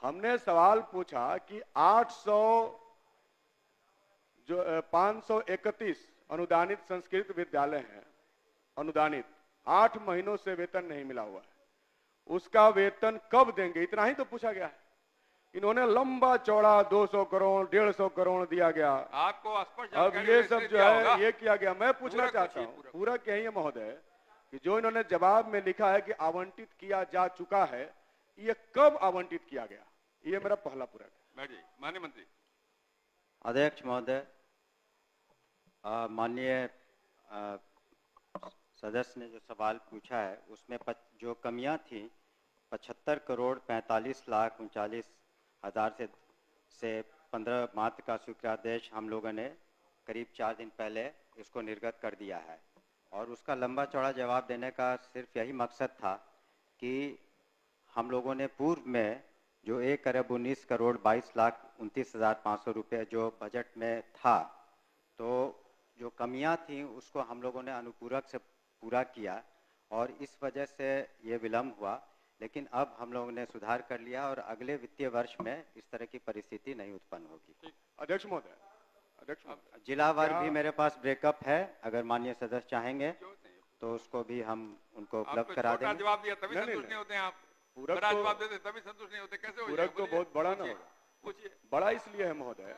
S15: हमने सवाल पूछा कि 531 अनुदानित संस्कृत विद्यालय हैं, अनुदानित 8 महीनों से वेतन नहीं मिला हुआ है, उसका वेतन कब देंगे, इतना ही तो पूछा गया है। इन्होंने लंबा चौड़ा 200 करोड़ 150 करोड़ दिया गया।
S1: आपको स्पष्ट
S15: अब
S1: जानकारी
S15: ये
S1: इसलिए
S15: सब जो
S1: दिया होगा।
S15: है ये किया गया। मैं पूछना
S1: पूरक
S15: चाहता
S1: पूछिए,
S15: हूँ,
S1: पूरक।
S15: पूरा यही है महोदय कि जो इन्होंने जवाब में लिखा है कि आवंटित किया जा चुका है, ये कब आवंटित किया गया, ये मेरा पहला पूरक है।
S1: बैठिए। माननीय मंत्री।
S3: अध्यक्ष महोदय, माननीय सदस्य ने जो सवाल पूछा है उसमें जो कमियां थी 75 करोड़ 45 लाख 39 हजार से 15 मात्र का स्वीकृतादेश हम लोगों ने करीब 4 दिन पहले इसको निर्गत कर दिया है। और उसका लंबा चौड़ा जवाब देने का सिर्फ यही मकसद था कि हम लोगों ने पूर्व में जो 1 अरब 19 करोड़ 22 लाख 29 हजार 500 रुपये जो बजट में था, तो जो कमियां थी उसको हम लोगों ने अनुपूरक से पूरा किया और इस वजह से ये विलम्ब हुआ। लेकिन अब हम लोगों ने सुधार कर लिया और अगले वित्तीय वर्ष में इस तरह की परिस्थिति नहीं उत्पन्न होगी।
S15: अध्यक्ष महोदय, अध्यक्ष महोदय,
S3: जिलावार भी मेरे पास ब्रेकअप है, अगर माननीय सदस्य चाहेंगे तो उसको भी हम उनको उपलब्ध करा
S1: छोटा
S3: देंगे।
S1: जवाब दिया तभी
S15: नहीं,
S1: संतुष्ट
S15: नहीं,
S1: नहीं होते हैं आप।
S15: पूरक
S1: बड़ा
S15: तो-
S1: जवाब देते तभी संतुष्ट नहीं होते, कैसे हो
S15: पूरक
S1: जाएगा?
S15: तो
S1: बोलिए।
S15: बहुत बड़ा ना
S1: पूछिए,
S15: होगा।
S1: पूछिए।
S15: बड़ा इसलिए है महोदय,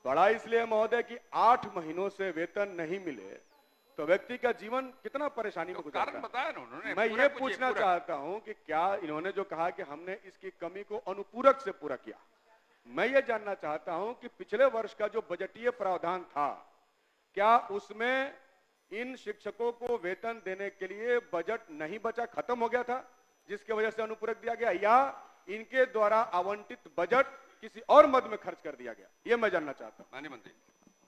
S15: बड़ा इसलिए है महोदय कि 8 महीनों से वेतन नहीं मिले तो व्यक्ति का जीवन कितना परेशानी में गुजरता
S1: कारण
S15: है।
S1: बताया ना उन्होंने।
S15: मैं
S1: पूरा
S15: ये
S1: पूछिए,
S15: पूछना
S1: पूरा।
S15: चाहता हूं कि क्या इन्होंने जो कहा कि हमने इसकी कमी को अनुपूरक से पूरा किया, मैं ये जानना चाहता हूं कि पिछले वर्ष का जो बजटीय प्रावधान था, क्या उसमें इन शिक्षकों को वेतन देने के लिए बजट नहीं बचा, खत्म हो गया था, जिसकी वजह से अनुपूरक दिया गया, या इनके द्वारा आवंटित बजट किसी और मद में खर्च कर दिया गया, ये मैं जानना चाहता हूं।
S1: माननीय मंत्री।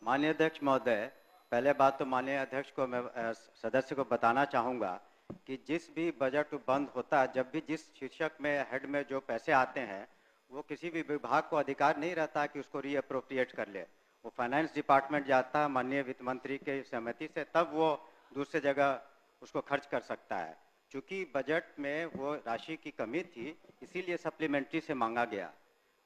S3: माननीय अध्यक्ष महोदय, पहले बात तो माननीय अध्यक्ष को मैं सदस्य को बताना चाहूँगा कि जिस भी बजट बंद होता है, जब भी जिस शिक्षक में हेड में जो पैसे आते हैं, वो किसी भी विभाग को अधिकार नहीं रहता कि उसको रीअप्रोप्रिएट कर ले। वो फाइनेंस डिपार्टमेंट जाता है माननीय वित्त मंत्री के सहमति से, तब वो दूसरे जगह उसको खर्च कर सकता है। चूँकि बजट में वो राशि की कमी थी, इसीलिए सप्लीमेंट्री से मांगा गया।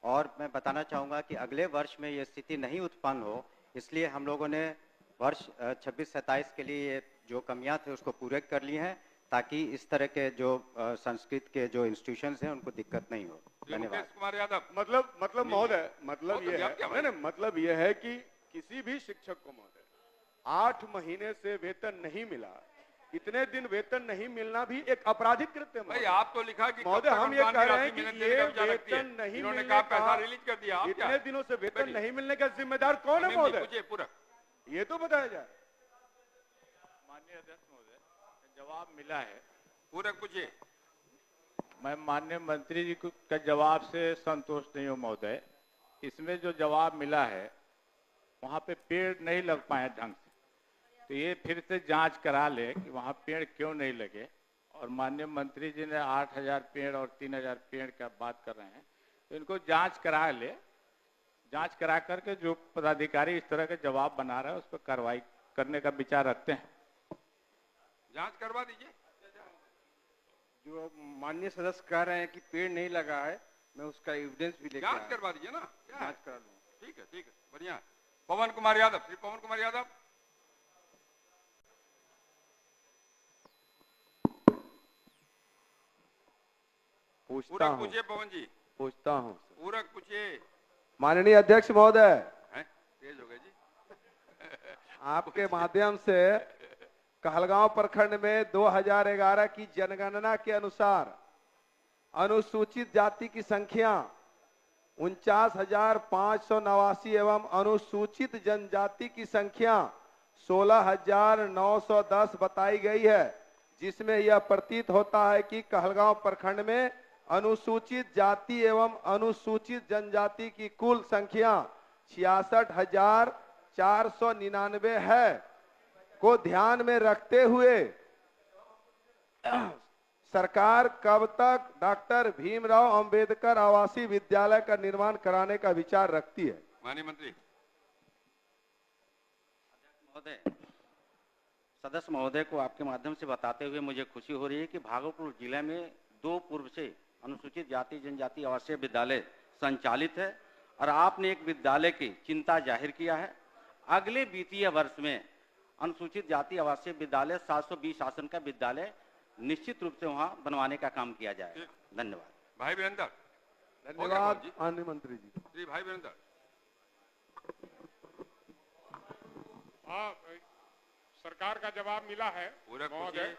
S3: और मैं बताना चाहूँगा कि अगले वर्ष में ये स्थिति नहीं उत्पन्न हो, इसलिए हम लोगों ने वर्ष 26-27 के लिए जो कमियां थे उसको पूरे कर ली हैं, ताकि इस तरह के जो संस्कृत के जो इंस्टीट्यूशंस हैं उनको दिक्कत नहीं हो। धन्यवाद।
S1: मुकेश कुमार यादव।
S15: मतलब महोदय, मतलब ये है,
S1: क्या
S15: नहीं, मतलब ये है कि किसी भी शिक्षक को महोदय 8 महीने से वेतन नहीं मिला, इतने दिन वेतन नहीं मिलना भी एक आपराधिक कृत्य है
S1: भाई आप तो लिखा कि
S15: महोदय। हम ये कह रहे हैं कि ये वेतन नहीं
S1: इन्होंने
S15: मिलने
S1: कहा पैसा
S15: का,
S1: रिलीज कर दिया, आप क्या
S15: इतने दिनों से वेतन नहीं मिलने का जिम्मेदार कौन है महोदय?
S1: पूछिए पूरा,
S15: ये तो बताया जाए।
S11: माननीय अध्यक्ष महोदय, जवाब मिला है।
S1: पूरक पूछिए।
S11: मैं माननीय मंत्री जी का जवाब से संतुष्ट नहीं हूँ महोदय। इसमें जो जवाब मिला है वहाँ पे पेड़ नहीं लग पाए ढंग से, तो ये फिर से जांच करा ले कि वहाँ पेड़ क्यों नहीं लगे। और माननीय मंत्री जी ने 8000 पेड़ और 3000 पेड़ का बात कर रहे हैं, तो इनको जांच करा ले। जांच करा करके जो पदाधिकारी इस तरह के जवाब बना रहा है उस पर कार्रवाई करने का विचार रखते हैं।
S1: जांच करवा दीजिए।
S16: जो माननीय सदस्य कह रहे हैं कि पेड़ नहीं लगा है, मैं उसका एविडेंस भी लेकर
S1: जांच करवा दीजिए ना,
S16: जांच करा लूँ।
S1: ठीक है बढ़िया। पवन कुमार यादव, श्री पवन कुमार यादव।
S17: पूछता हूँ,
S1: पूछिए पवन जी।
S17: पूछता हूँ
S1: पूरक पूछिए।
S17: माननीय अध्यक्ष महोदय,
S1: तेज हो गए जी।
S17: आपके माध्यम से कहलगांव प्रखंड में 2011 की जनगणना के अनुसार अनुसूचित जाति की संख्या 49,589 एवं अनुसूचित जनजाति की संख्या 16,910 बताई गई है, जिसमें यह प्रतीत होता है कि कहलगांव प्रखंड में अनुसूचित जाति एवं अनुसूचित जनजाति की कुल संख्या 66,499 है को ध्यान में रखते हुए सरकार कब तक डॉक्टर भीमराव अंबेडकर आवासीय विद्यालय का निर्माण कराने का विचार रखती है?
S1: माननीय मंत्री।
S14: महोदय, सदस्य महोदय को आपके माध्यम से बताते हुए मुझे खुशी हो रही है कि भागलपुर जिले में 2 पूर्व से अनुसूचित जाति जनजाति आवासीय विद्यालय संचालित है और आपने एक विद्यालय की चिंता जाहिर किया है। अगले वित्तीय वर्ष में अनुसूचित जाति आवासीय विद्यालय 720 आसन का विद्यालय निश्चित रूप से वहां बनवाने का काम किया जाए। धन्यवाद।
S1: भाई वीरेंद्र।
S17: धन्यवाद माननीय मंत्री जी।
S1: श्री भाई वीरेंद्र।
S6: सरकार का जवाब मिला है महोदय,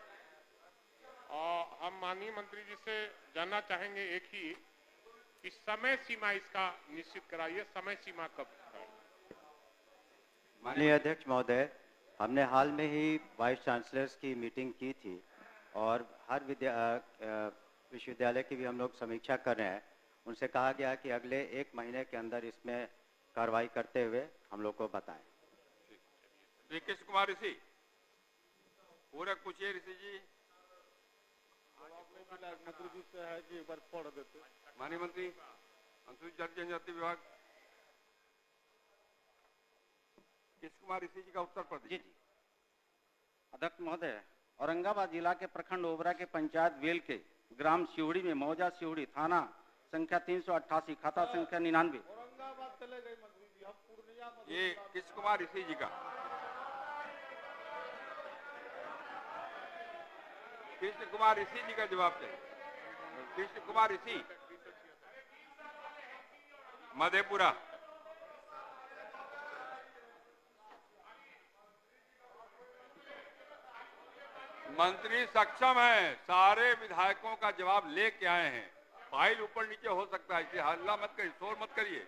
S6: और हम माननीय मंत्री जी से जानना चाहेंगे एक ही कि समय सीमा इसका निश्चित कराइए, समय सीमा कब है?
S3: माननीय अध्यक्ष महोदय, हमने हाल में ही वाइस चांसलर्स की मीटिंग की थी और हर विश्वविद्यालय की भी हम लोग समीक्षा कर रहे हैं। उनसे कहा गया कि अगले 1 महीने के अंदर इसमें कार्रवाई करते हुए हम लोग को बताएं।
S1: श्री कृष्ण कुमार ऋषि। पूरक पूछिए ऋषि जी।
S2: मंत्री जी से है कि एक बार पढ़ देते।
S1: माननीय मंत्री, अनुसूचित जाति जनजाति विभाग कृष्ण कुमार ऋषि जी का उत्तर प्रदेश।
S14: जी अध्यक्ष महोदय, औरंगाबाद जिला के प्रखंड ओबरा के पंचायत वेल के ग्राम सिहुड़ी में मौजा सिहुड़ी थाना संख्या 388 खाता संख्या 99।
S2: औरंगाबाद चले गए मंत्री जी, हम पूर्णिया में।
S1: ये कृष्ण कुमार ऋषि जी का। कृष्ण कुमार ऋषि जी का जवाब चाहिए। कृष्ण कुमार ऋषि, मधेपुरा। मंत्री सक्षम है, सारे विधायकों का जवाब लेके आए हैं। फाइल ऊपर नीचे हो सकता है, इसलिए हल्ला मत करिए, शोर मत करिए।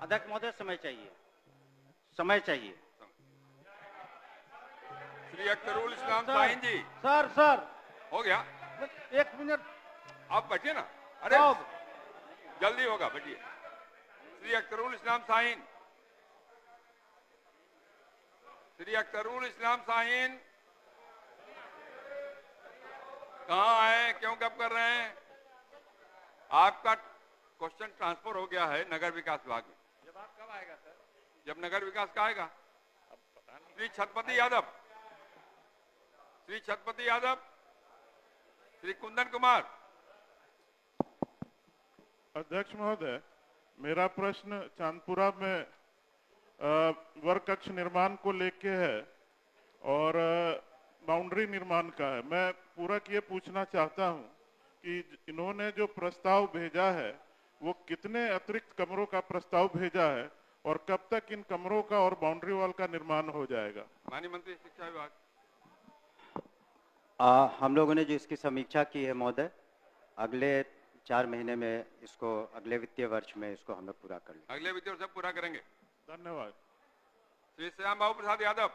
S14: अध्यक्ष महोदय, समय चाहिए, समय चाहिए।
S1: श्री अख्तरुल इस्लाम शाहीन जी।
S2: सर
S1: हो गया
S2: 1 मिनट,
S1: आप बैठिए ना। अरे जल्दी होगा, बैठिए। श्री अख्तरुल इस्लाम शाहीन। श्री अख्तरुल इस्लाम शाहीन कहाँ है, क्यों गप कर रहे हैं? आपका क्वेश्चन ट्रांसफर हो गया है नगर विकास विभाग में।
S4: जवाब कब आएगा सर?
S1: जब नगर विकास का आएगा।
S4: अब पता नहीं।
S1: श्री छत्रपति यादव। श्री छत्रपति यादव। श्री कुंदन कुमार।
S18: अध्यक्ष महोदय, मेरा प्रश्न चांदपुरा में वर्ग कक्ष निर्माण को लेके है और बाउंड्री निर्माण का है। मैं पूरक ये पूछना चाहता हूं कि इन्होंने जो प्रस्ताव भेजा है वो कितने अतिरिक्त कमरों का प्रस्ताव भेजा है और कब तक इन कमरों का और बाउंड्री वॉल का निर्माण हो जाएगा?
S1: माननीय मंत्री शिक्षा विभाग।
S3: हम लोगों ने जो इसकी समीक्षा की है महोदय, अगले 4 महीने में इसको, अगले वित्तीय वर्ष में इसको हम लोग पूरा कर लेंगे।
S1: अगले वित्तीय वर्ष में पूरा करेंगे।
S18: धन्यवाद।
S1: श्री श्याम बाबू प्रसाद यादव।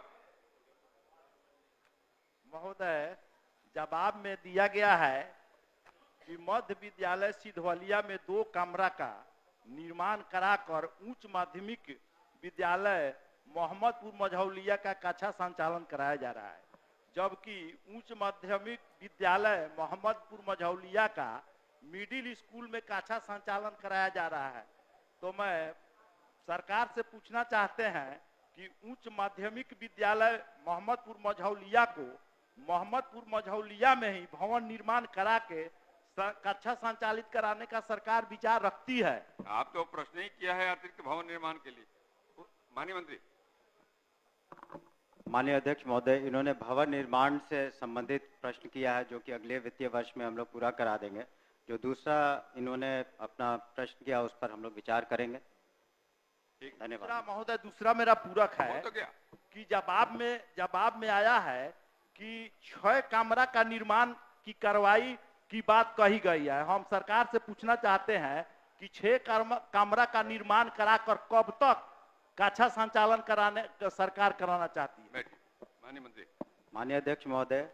S2: महोदय, जवाब में दिया गया है कि मध्य विद्यालय सिधवलिया में 2 कमरा का निर्माण कराकर उच्च माध्यमिक विद्यालय मोहम्मदपुर मझौलिया का कक्षा संचालन कराया जा रहा है, जबकि उच्च माध्यमिक विद्यालय मोहम्मदपुर मझौलिया का मिडिल स्कूल में कक्षा संचालन कराया जा रहा है। तो मैं सरकार से पूछना चाहते हैं कि उच्च माध्यमिक विद्यालय मोहम्मदपुर मझौलिया को मोहम्मदपुर मझौलिया में ही भवन निर्माण करा के कक्षा संचालित कराने का सरकार विचार रखती है?
S1: आप तो प्रश्न ही किया है अतिरिक्त भवन निर्माण के लिए। माननीय मंत्री।
S3: माननीय अध्यक्ष महोदय, इन्होंने भवन निर्माण से संबंधित प्रश्न किया है, जो कि अगले वित्तीय वर्ष में हम लोग पूरा करा देंगे। जो दूसरा इन्होंने अपना प्रश्न किया, उस पर हम लोग विचार करेंगे। धन्यवाद
S2: महोदय। दूसरा मेरा पूरक है
S1: तो क्या?
S2: कि जवाब में आया है कि 6 कमरा का निर्माण की कार्रवाई की बात कही गई है। हम सरकार से पूछना चाहते हैं कि 6 कमरा का निर्माण कराकर कब तक कक्षा संचालन कराने सरकार कराना चाहती है?
S1: माननीय मंत्री।
S3: माननीय अध्यक्ष महोदय,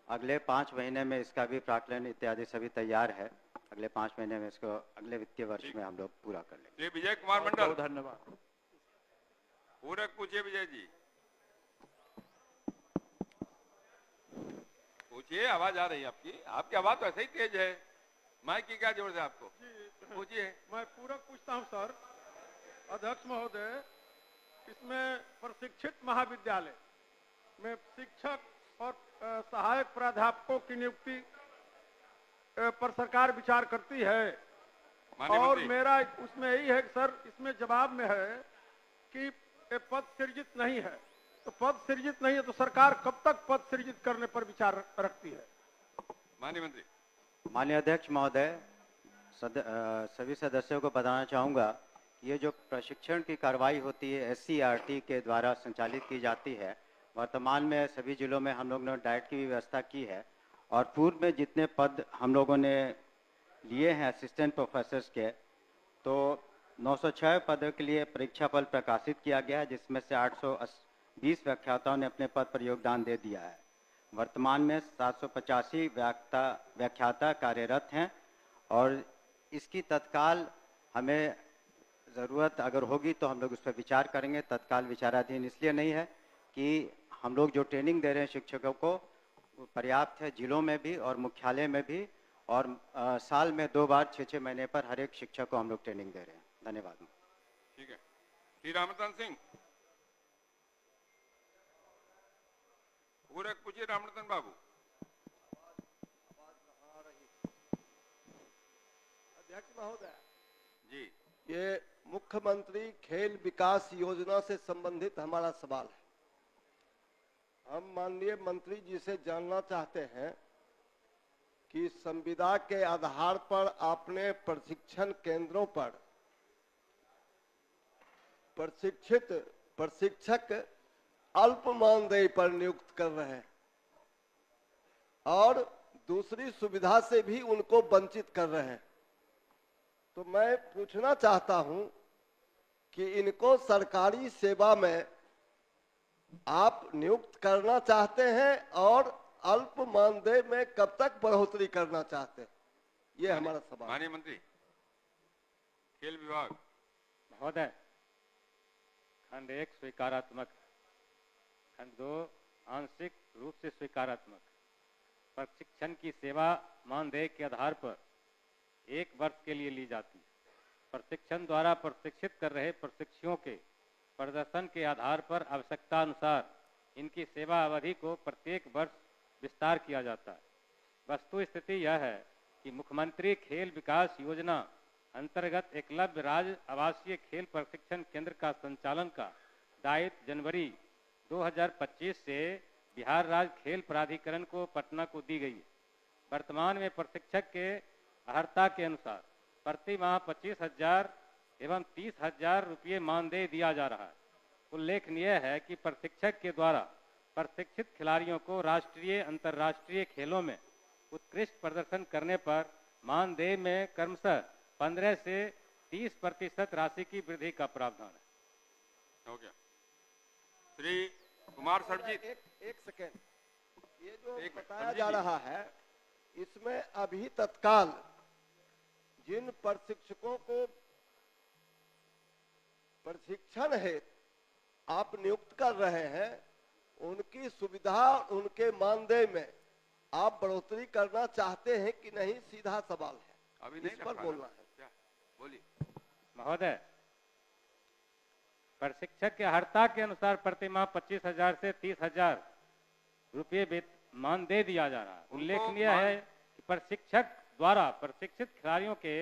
S3: अगले 5 महीने में इसका भी प्राक्कलन इत्यादि सभी तैयार है। अगले 5 महीने में इसको अगले वित्तीय वर्ष में हम लोग पूरा कर लेंगे।
S1: श्री विजय कुमार मंडल।
S2: धन्यवाद।
S1: पूरक पूछिए विजय जी। पूछिए, आवाज आ रही है आपकी। आपकी आवाज तो ऐसे ही तेज है, माइक की क्या जरूरत है आपको? पूछिए।
S9: मैं पूरक पूछता हूं सर। अध्यक्ष महोदय, इसमें प्रशिक्षित महाविद्यालय में शिक्षक और सहायक प्राध्यापकों की नियुक्ति पर सरकार विचार करती है, और मेरा उसमें यही है कि सर, इसमें जवाब में है कि पद सृजित नहीं है। तो पद सृजित नहीं है तो सरकार कब तक पद सृजित करने पर विचार रखती है?
S1: माननीय मंत्री।
S3: माननीय अध्यक्ष महोदय, सभी सदस्यों को बताना चाहूँगा कि ये जो प्रशिक्षण की कार्रवाई होती है SCERT के द्वारा संचालित की जाती है। वर्तमान में सभी जिलों में हम लोग ने डाइट की भी व्यवस्था की है, और पूर्व में जितने पद हम लोगों ने लिए हैं असिस्टेंट प्रोफेसर्स के, तो 906 पदों के लिए परीक्षा फल प्रकाशित किया गया है, जिसमें से 820 व्याख्याताओं ने अपने पद पर योगदान दे दिया है। वर्तमान में 785 व्याख्याता कार्यरत हैं, और इसकी तत्काल हमें ज़रूरत अगर होगी तो हम लोग उस पर विचार करेंगे। तत्काल विचाराधीन इसलिए नहीं है कि हम लोग जो ट्रेनिंग दे रहे हैं शिक्षकों को पर्याप्त है, जिलों में भी और मुख्यालय में भी, और साल में 2 बार 6-6 महीने पर हर एक शिक्षक को हम लोग ट्रेनिंग दे रहे हैं। धन्यवाद।
S1: ठीक है। श्री रामरतन सिंह। पूरक पूछिए रामरतन बाबू।
S9: अध्यक्ष महोदय
S1: जी,
S9: ये मुख्यमंत्री खेल विकास योजना से संबंधित हमारा सवाल है। हम माननीय मंत्री जी से जानना चाहते हैं कि संविदा के आधार पर आपने प्रशिक्षण केंद्रों पर प्रशिक्षक अल्प मानदेय पर नियुक्त कर रहे हैं, और दूसरी सुविधा से भी उनको वंचित कर रहे हैं। तो मैं पूछना चाहता हूं कि इनको सरकारी सेवा में आप नियुक्त करना चाहते हैं, और अल्प मानदेय में कब तक बढ़ोतरी करना चाहते हैं? ये हमारा सवाल।
S1: माननीय मंत्री। खेल विभाग।
S10: महोदय, खंड 1 स्वीकारात्मक, खंड 2 आंशिक रूप से स्वीकारात्मक। प्रशिक्षण की सेवा मानदेय के आधार पर 1 वर्ष के लिए ली जाती है। प्रशिक्षण द्वारा प्रशिक्षित कर रहे प्रशिक्षुओं के प्रदर्शन के आधार पर आवश्यकता अनुसार इनकी सेवा अवधि को प्रत्येक वर्ष विस्तार किया जाता है। वस्तु स्थिति यह है कि मुख्यमंत्री खेल विकास योजना अंतर्गत एकलव्य राज्य आवासीय खेल प्रशिक्षण केंद्र का संचालन का दायित्व जनवरी 2025 से बिहार राज्य खेल प्राधिकरण को पटना को दी गई है। वर्तमान में प्रशिक्षक के अर्हता के अनुसार प्रति माह 25,000 एवं 30,000 रुपये मानदेय दिया जा रहा है। उल्लेखनीय है कि प्रशिक्षक के द्वारा प्रशिक्षित खिलाड़ियों को राष्ट्रीय अंतर्राष्ट्रीय खेलों में उत्कृष्ट प्रदर्शन करने पर मानदेय में क्रमशः 15 से 30% राशि की वृद्धि का प्रावधान है।
S1: हो गया। श्री कुमार सरजीत,
S9: एक सेकेंड, ये जो बताया जा रहा है इसमें अभी तत्काल जिन प्रशिक्षकों को प्रशिक्षण है आप नियुक्त कर रहे हैं उनकी सुविधा उनके मानदेय में आप बढ़ोतरी करना चाहते हैं कि नहीं, सीधा सवाल है,
S1: अभी नहीं
S9: इस पर बोलना है।
S1: बोलिए।
S10: महोदय, प्रशिक्षक के हड़ता के अनुसार प्रतिमाह 25,000 से 30,000 रुपये मानदेय दिया जा रहा है। उल्लेखनीय है कि प्रशिक्षक द्वारा प्रशिक्षित खिलाड़ियों के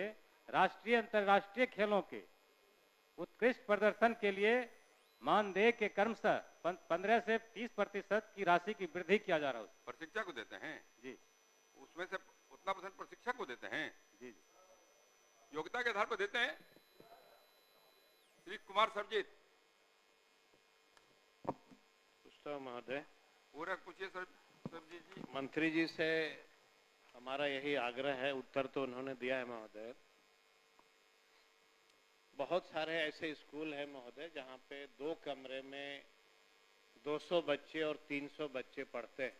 S10: राष्ट्रीय अंतर्राष्ट्रीय खेलों के उत्कृष्ट प्रदर्शन के लिए मानदेय के क्रमशः 15 से 30% की राशि की वृद्धि किया जा रहा है।
S1: प्रशिक्षक को देते हैं
S10: जी,
S1: उसमें से उतना % प्रशिक्षक को देते हैं
S10: जी,
S1: योग्यता के आधार पर देते हैं। श्री कुमार सरजीत,
S19: पूछता हूं महोदय,
S1: पूरा पूछिए सरजीत जी।
S19: मंत्री जी से हमारा यही आग्रह है, उत्तर तो उन्होंने दिया है महोदय। बहुत सारे ऐसे स्कूल हैं महोदय जहां पे 2 कमरे में 200 बच्चे और 300 बच्चे पढ़ते हैं।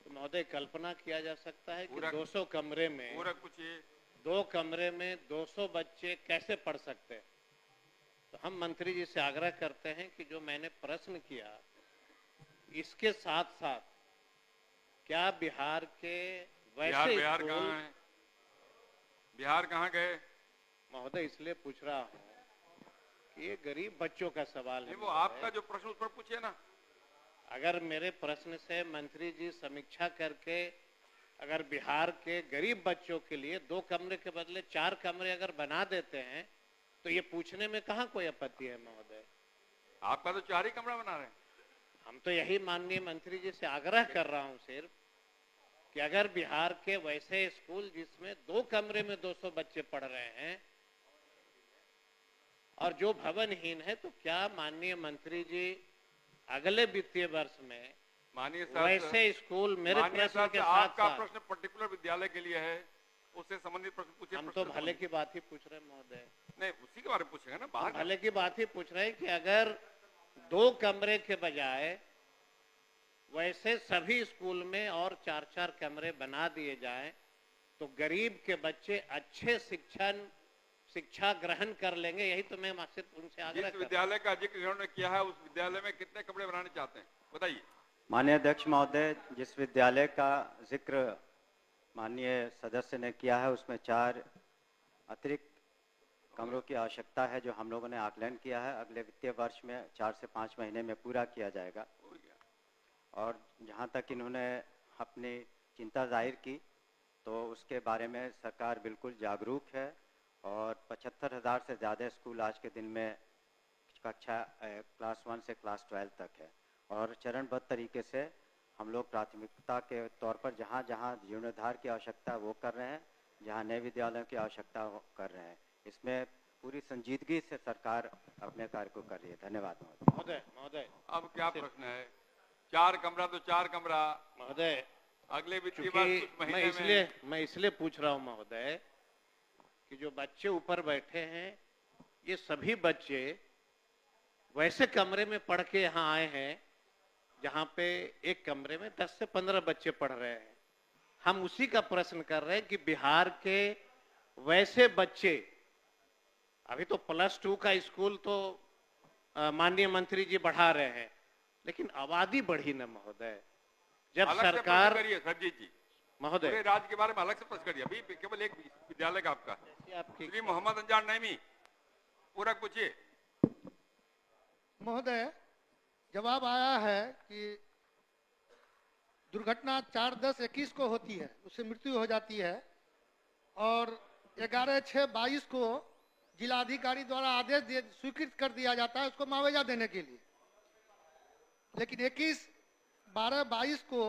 S19: तो महोदय कल्पना किया जा सकता है कि 200 कमरे में
S1: पूरा पूछिए,
S19: 2 कमरे में 200 बच्चे कैसे पढ़ सकते हैं। तो हम मंत्री जी से आग्रह करते हैं कि जो मैंने प्रश्न किया इसके साथ साथ क्या बिहार के वैसे
S1: बिहार
S19: स्कूल,
S1: कहाँ है? बिहार कहाँ गए
S19: महोदय? इसलिए पूछ रहा हूँ कि ये गरीब बच्चों का सवाल है।
S1: वो आपका जो प्रश्न उस पर पूछिए ना।
S19: अगर मेरे प्रश्न से मंत्री जी समीक्षा करके अगर बिहार के गरीब बच्चों के लिए 2 कमरे के बदले 4 कमरे अगर बना देते हैं तो ये पूछने में कहाँ कोई आपत्ति है महोदय?
S1: आपका तो 4 ही कमरा बना रहे हैं।
S19: हम तो यही माननीय मंत्री जी से आग्रह कर रहा हूँ सिर्फ कि अगर बिहार के वैसे स्कूल जिसमें 2 कमरे में 200 बच्चे पढ़ रहे हैं और जो भवनहीन है, तो क्या माननीय मंत्री जी अगले वित्तीय वर्ष में
S1: माननीय
S19: वैसे स्कूल, मेरे प्रश्न के साथ
S1: आपका
S19: साथ
S1: प्रश्न पर्टिकुलर विद्यालय के लिए है, उससे संबंधित प्रश्न पूछिए।
S19: हम तो भले की बात ही पूछ रहे हैं महोदय।
S1: नहीं, उसी के बारे में पूछेंगे ना, बाहर
S19: भले की बात ही पूछ रहे हैं कि अगर 2 कमरे के बजाय वैसे सभी स्कूल में और 4-4 कमरे बना दिए जाएं तो गरीब के बच्चे अच्छे शिक्षा ग्रहण कर लेंगे। यही तो मैं सिर्फ उनसे आग्रह
S1: जिस विद्यालय का जिक्र इन्होंने किया है उस विद्यालय में कितने कमरे बनाने चाहते हैं बताइए।
S3: माननीय अध्यक्ष महोदय, जिस विद्यालय का जिक्र माननीय सदस्य ने किया है उसमें 4 अतिरिक्त कमरों की आवश्यकता है, जो हम लोगों ने आकलन किया है। अगले वित्तीय वर्ष में 4 से 5 महीने में पूरा किया जाएगा। और जहां तक इन्होंने अपनी चिंता जाहिर की तो उसके बारे में सरकार बिल्कुल जागरूक है और 75,000 से ज़्यादा स्कूल आज के दिन में कक्षा क्लास 1 से क्लास 12 तक है और चरणबद्ध तरीके से हम लोग प्राथमिकता के तौर पर जहां जहां जीर्णोद्धार की आवश्यकता वो कर रहे हैं, जहां नए विद्यालयों की आवश्यकता वो कर रहे हैं। इसमें पूरी संजीदगी से सरकार अपने कार्य को कर रही है। धन्यवाद
S19: महोदय। महोदय
S1: अब क्या प्रश्न है? 4 कमरा तो 4 कमरा
S19: महोदय,
S1: अगले वित्तीय वर्ष कुछ महीने
S19: मैं इसलिए पूछ रहा हूं महोदय कि जो बच्चे ऊपर बैठे हैं ये सभी बच्चे वैसे कमरे में पढ़ के यहाँ आए हैं जहाँ पे एक कमरे में 10 से 15 बच्चे पढ़ रहे हैं। हम उसी का प्रश्न कर रहे हैं कि बिहार के वैसे बच्चे, अभी तो +2 का स्कूल तो माननीय मंत्री जी बढ़ा रहे हैं, लेकिन आबादी बढ़ी न महोदय। जब सरकार
S1: सरजीत जी
S19: महोदय
S1: पूरे राज्य के बारे में अलग से प्रश्न करिए, अभी केवल एक विद्यालय का आपका श्री मोहम्मद अंजार नईमी, पूरा पूछिए।
S20: महोदय, जवाब आया है कि दुर्घटना 4-10-21 को होती है, उससे मृत्यु हो जाती है और 11/6/22 को जिलाधिकारी द्वारा आदेश स्वीकृत कर दिया जाता है उसको मुआवजा देने के लिए, लेकिन 21/12/22 को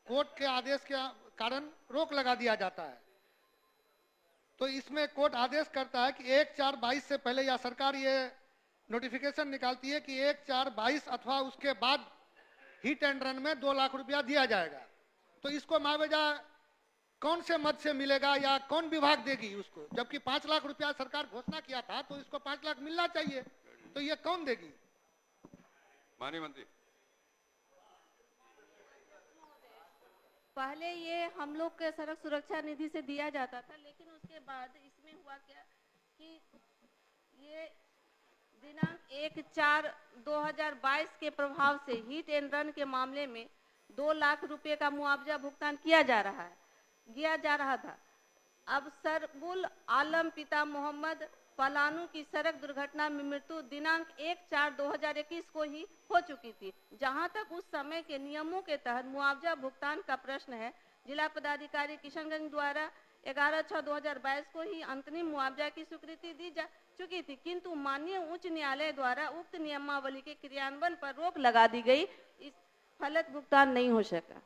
S20: कोर्ट के आदेश के कारण रोक लगा दिया जाता है। तो इसमें कोर्ट आदेश करता है कि 1/4/22 से पहले या सरकार ये नोटिफिकेशन निकालती है कि 1/4/22 अथवा उसके बाद हिट एंड रन में 2 लाख रुपया दिया जाएगा। तो इसको मुआवजा कौन से मद से मिलेगा या कौन विभाग देगी उसको, जबकि 5 लाख रुपया सरकार घोषणा किया था, तो इसको 5 लाख मिलना चाहिए, तो ये कौन देगी?
S1: माननीय मंत्री।
S8: पहले ये हम लोग के सड़क सुरक्षा निधि से दिया जाता था, लेकिन उसके बाद इसमें हुआ क्या कि ये दिनांक 1/4/2022 के प्रभाव से हिट एंड रन के मामले में 2 लाख रुपए का मुआवजा भुगतान किया जा रहा था। अब सरबुल आलम पिता मोहम्मद पलानू की सड़क दुर्घटना में मृत्यु दिनांक 1/4/2021 को ही हो चुकी थी। जहां तक उस समय के नियमों के तहत मुआवजा भुगतान का प्रश्न है, जिला पदाधिकारी किशनगंज द्वारा 11/6/2022 को ही अंतरिम मुआवजा की स्वीकृति दी जा चुकी थी, किंतु माननीय उच्च न्यायालय द्वारा उक्त नियमावली के क्रियान्वयन पर रोक लगा दी गई। इस फलत भुगतान नहीं हो सका।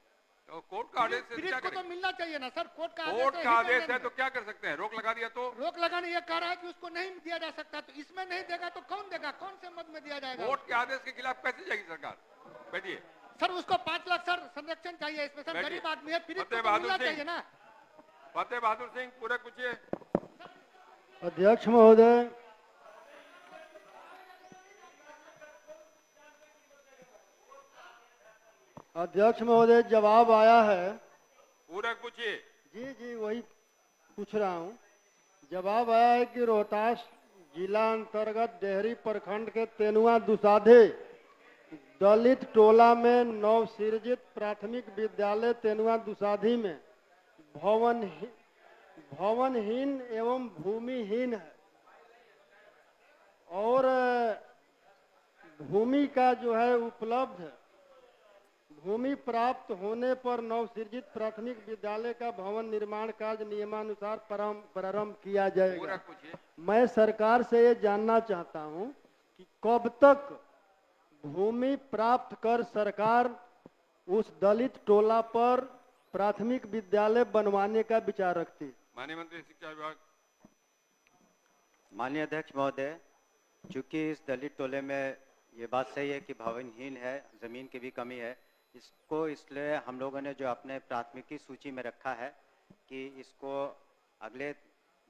S1: तो कोर्ट का आदेश है, क्या
S20: को तो मिलना चाहिए ना सर, कोर्ट का
S1: आदेश है तो क्या कर सकते हैं? रोक लगा दिया तो
S20: रोक लगाने ये कह रहा है कि उसको नहीं दिया जा सकता, तो इसमें नहीं देगा तो कौन देगा? कौन से मद में दिया जाएगा?
S1: कोर्ट के आदेश के खिलाफ कैसे जाएगी सरकार? बैठिए
S20: सर, उसको 5 लाख सर संरक्षण चाहिए इसमें सर, गरीब आदमी है, फिर तो मिलना चाहिए ना।
S1: फतेह बहादुर सिंह पूरे पूछिए।
S2: अध्यक्ष महोदय, जवाब आया है।
S1: पूरा पूछिए।
S2: जी वही पूछ रहा हूँ। जवाब आया है कि रोहतास जिला अंतर्गत डेहरी प्रखंड के तेनुआ दुसाधे दलित टोला में नवसृजित प्राथमिक विद्यालय तेनुआ दुसाधी में भवनहीन एवं भूमिहीन है, और भूमि का जो है उपलब्ध है। भूमि प्राप्त होने पर नवसृजित प्राथमिक विद्यालय का भवन निर्माण कार्य नियमानुसार प्रारंभ किया जाएगा। मैं सरकार से ये जानना चाहता हूं कि कब तक भूमि प्राप्त कर सरकार उस दलित टोला पर प्राथमिक विद्यालय बनवाने का विचार रखती है?
S1: माननीय मंत्री शिक्षा विभाग।
S3: माननीय अध्यक्ष महोदय, चूंकि इस दलित टोले में ये बात सही है कि भवनहीन है, जमीन की भी कमी है, इसको इसलिए हम लोगों ने जो अपने प्राथमिकी सूची में रखा है कि इसको अगले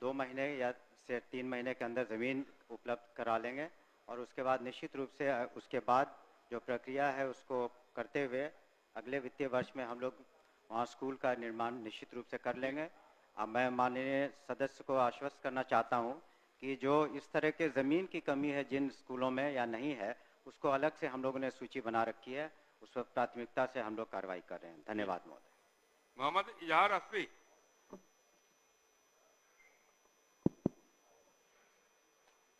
S3: 2 महीने या से 3 महीने के अंदर ज़मीन उपलब्ध करा लेंगे, और उसके बाद निश्चित रूप से उसके बाद जो प्रक्रिया है उसको करते हुए अगले वित्तीय वर्ष में हम लोग वहाँ स्कूल का निर्माण निश्चित रूप से कर लेंगे। अब मैं माननीय सदस्य को आश्वस्त करना चाहता हूँ कि जो इस तरह के ज़मीन की कमी है जिन स्कूलों में या नहीं है, उसको अलग से हम लोगों ने सूची बना रखी है, उस पर प्राथमिकता से हम लोग कार्रवाई कर रहे हैं। धन्यवाद महोदय।
S1: मोहम्मद इजहार अस्फी।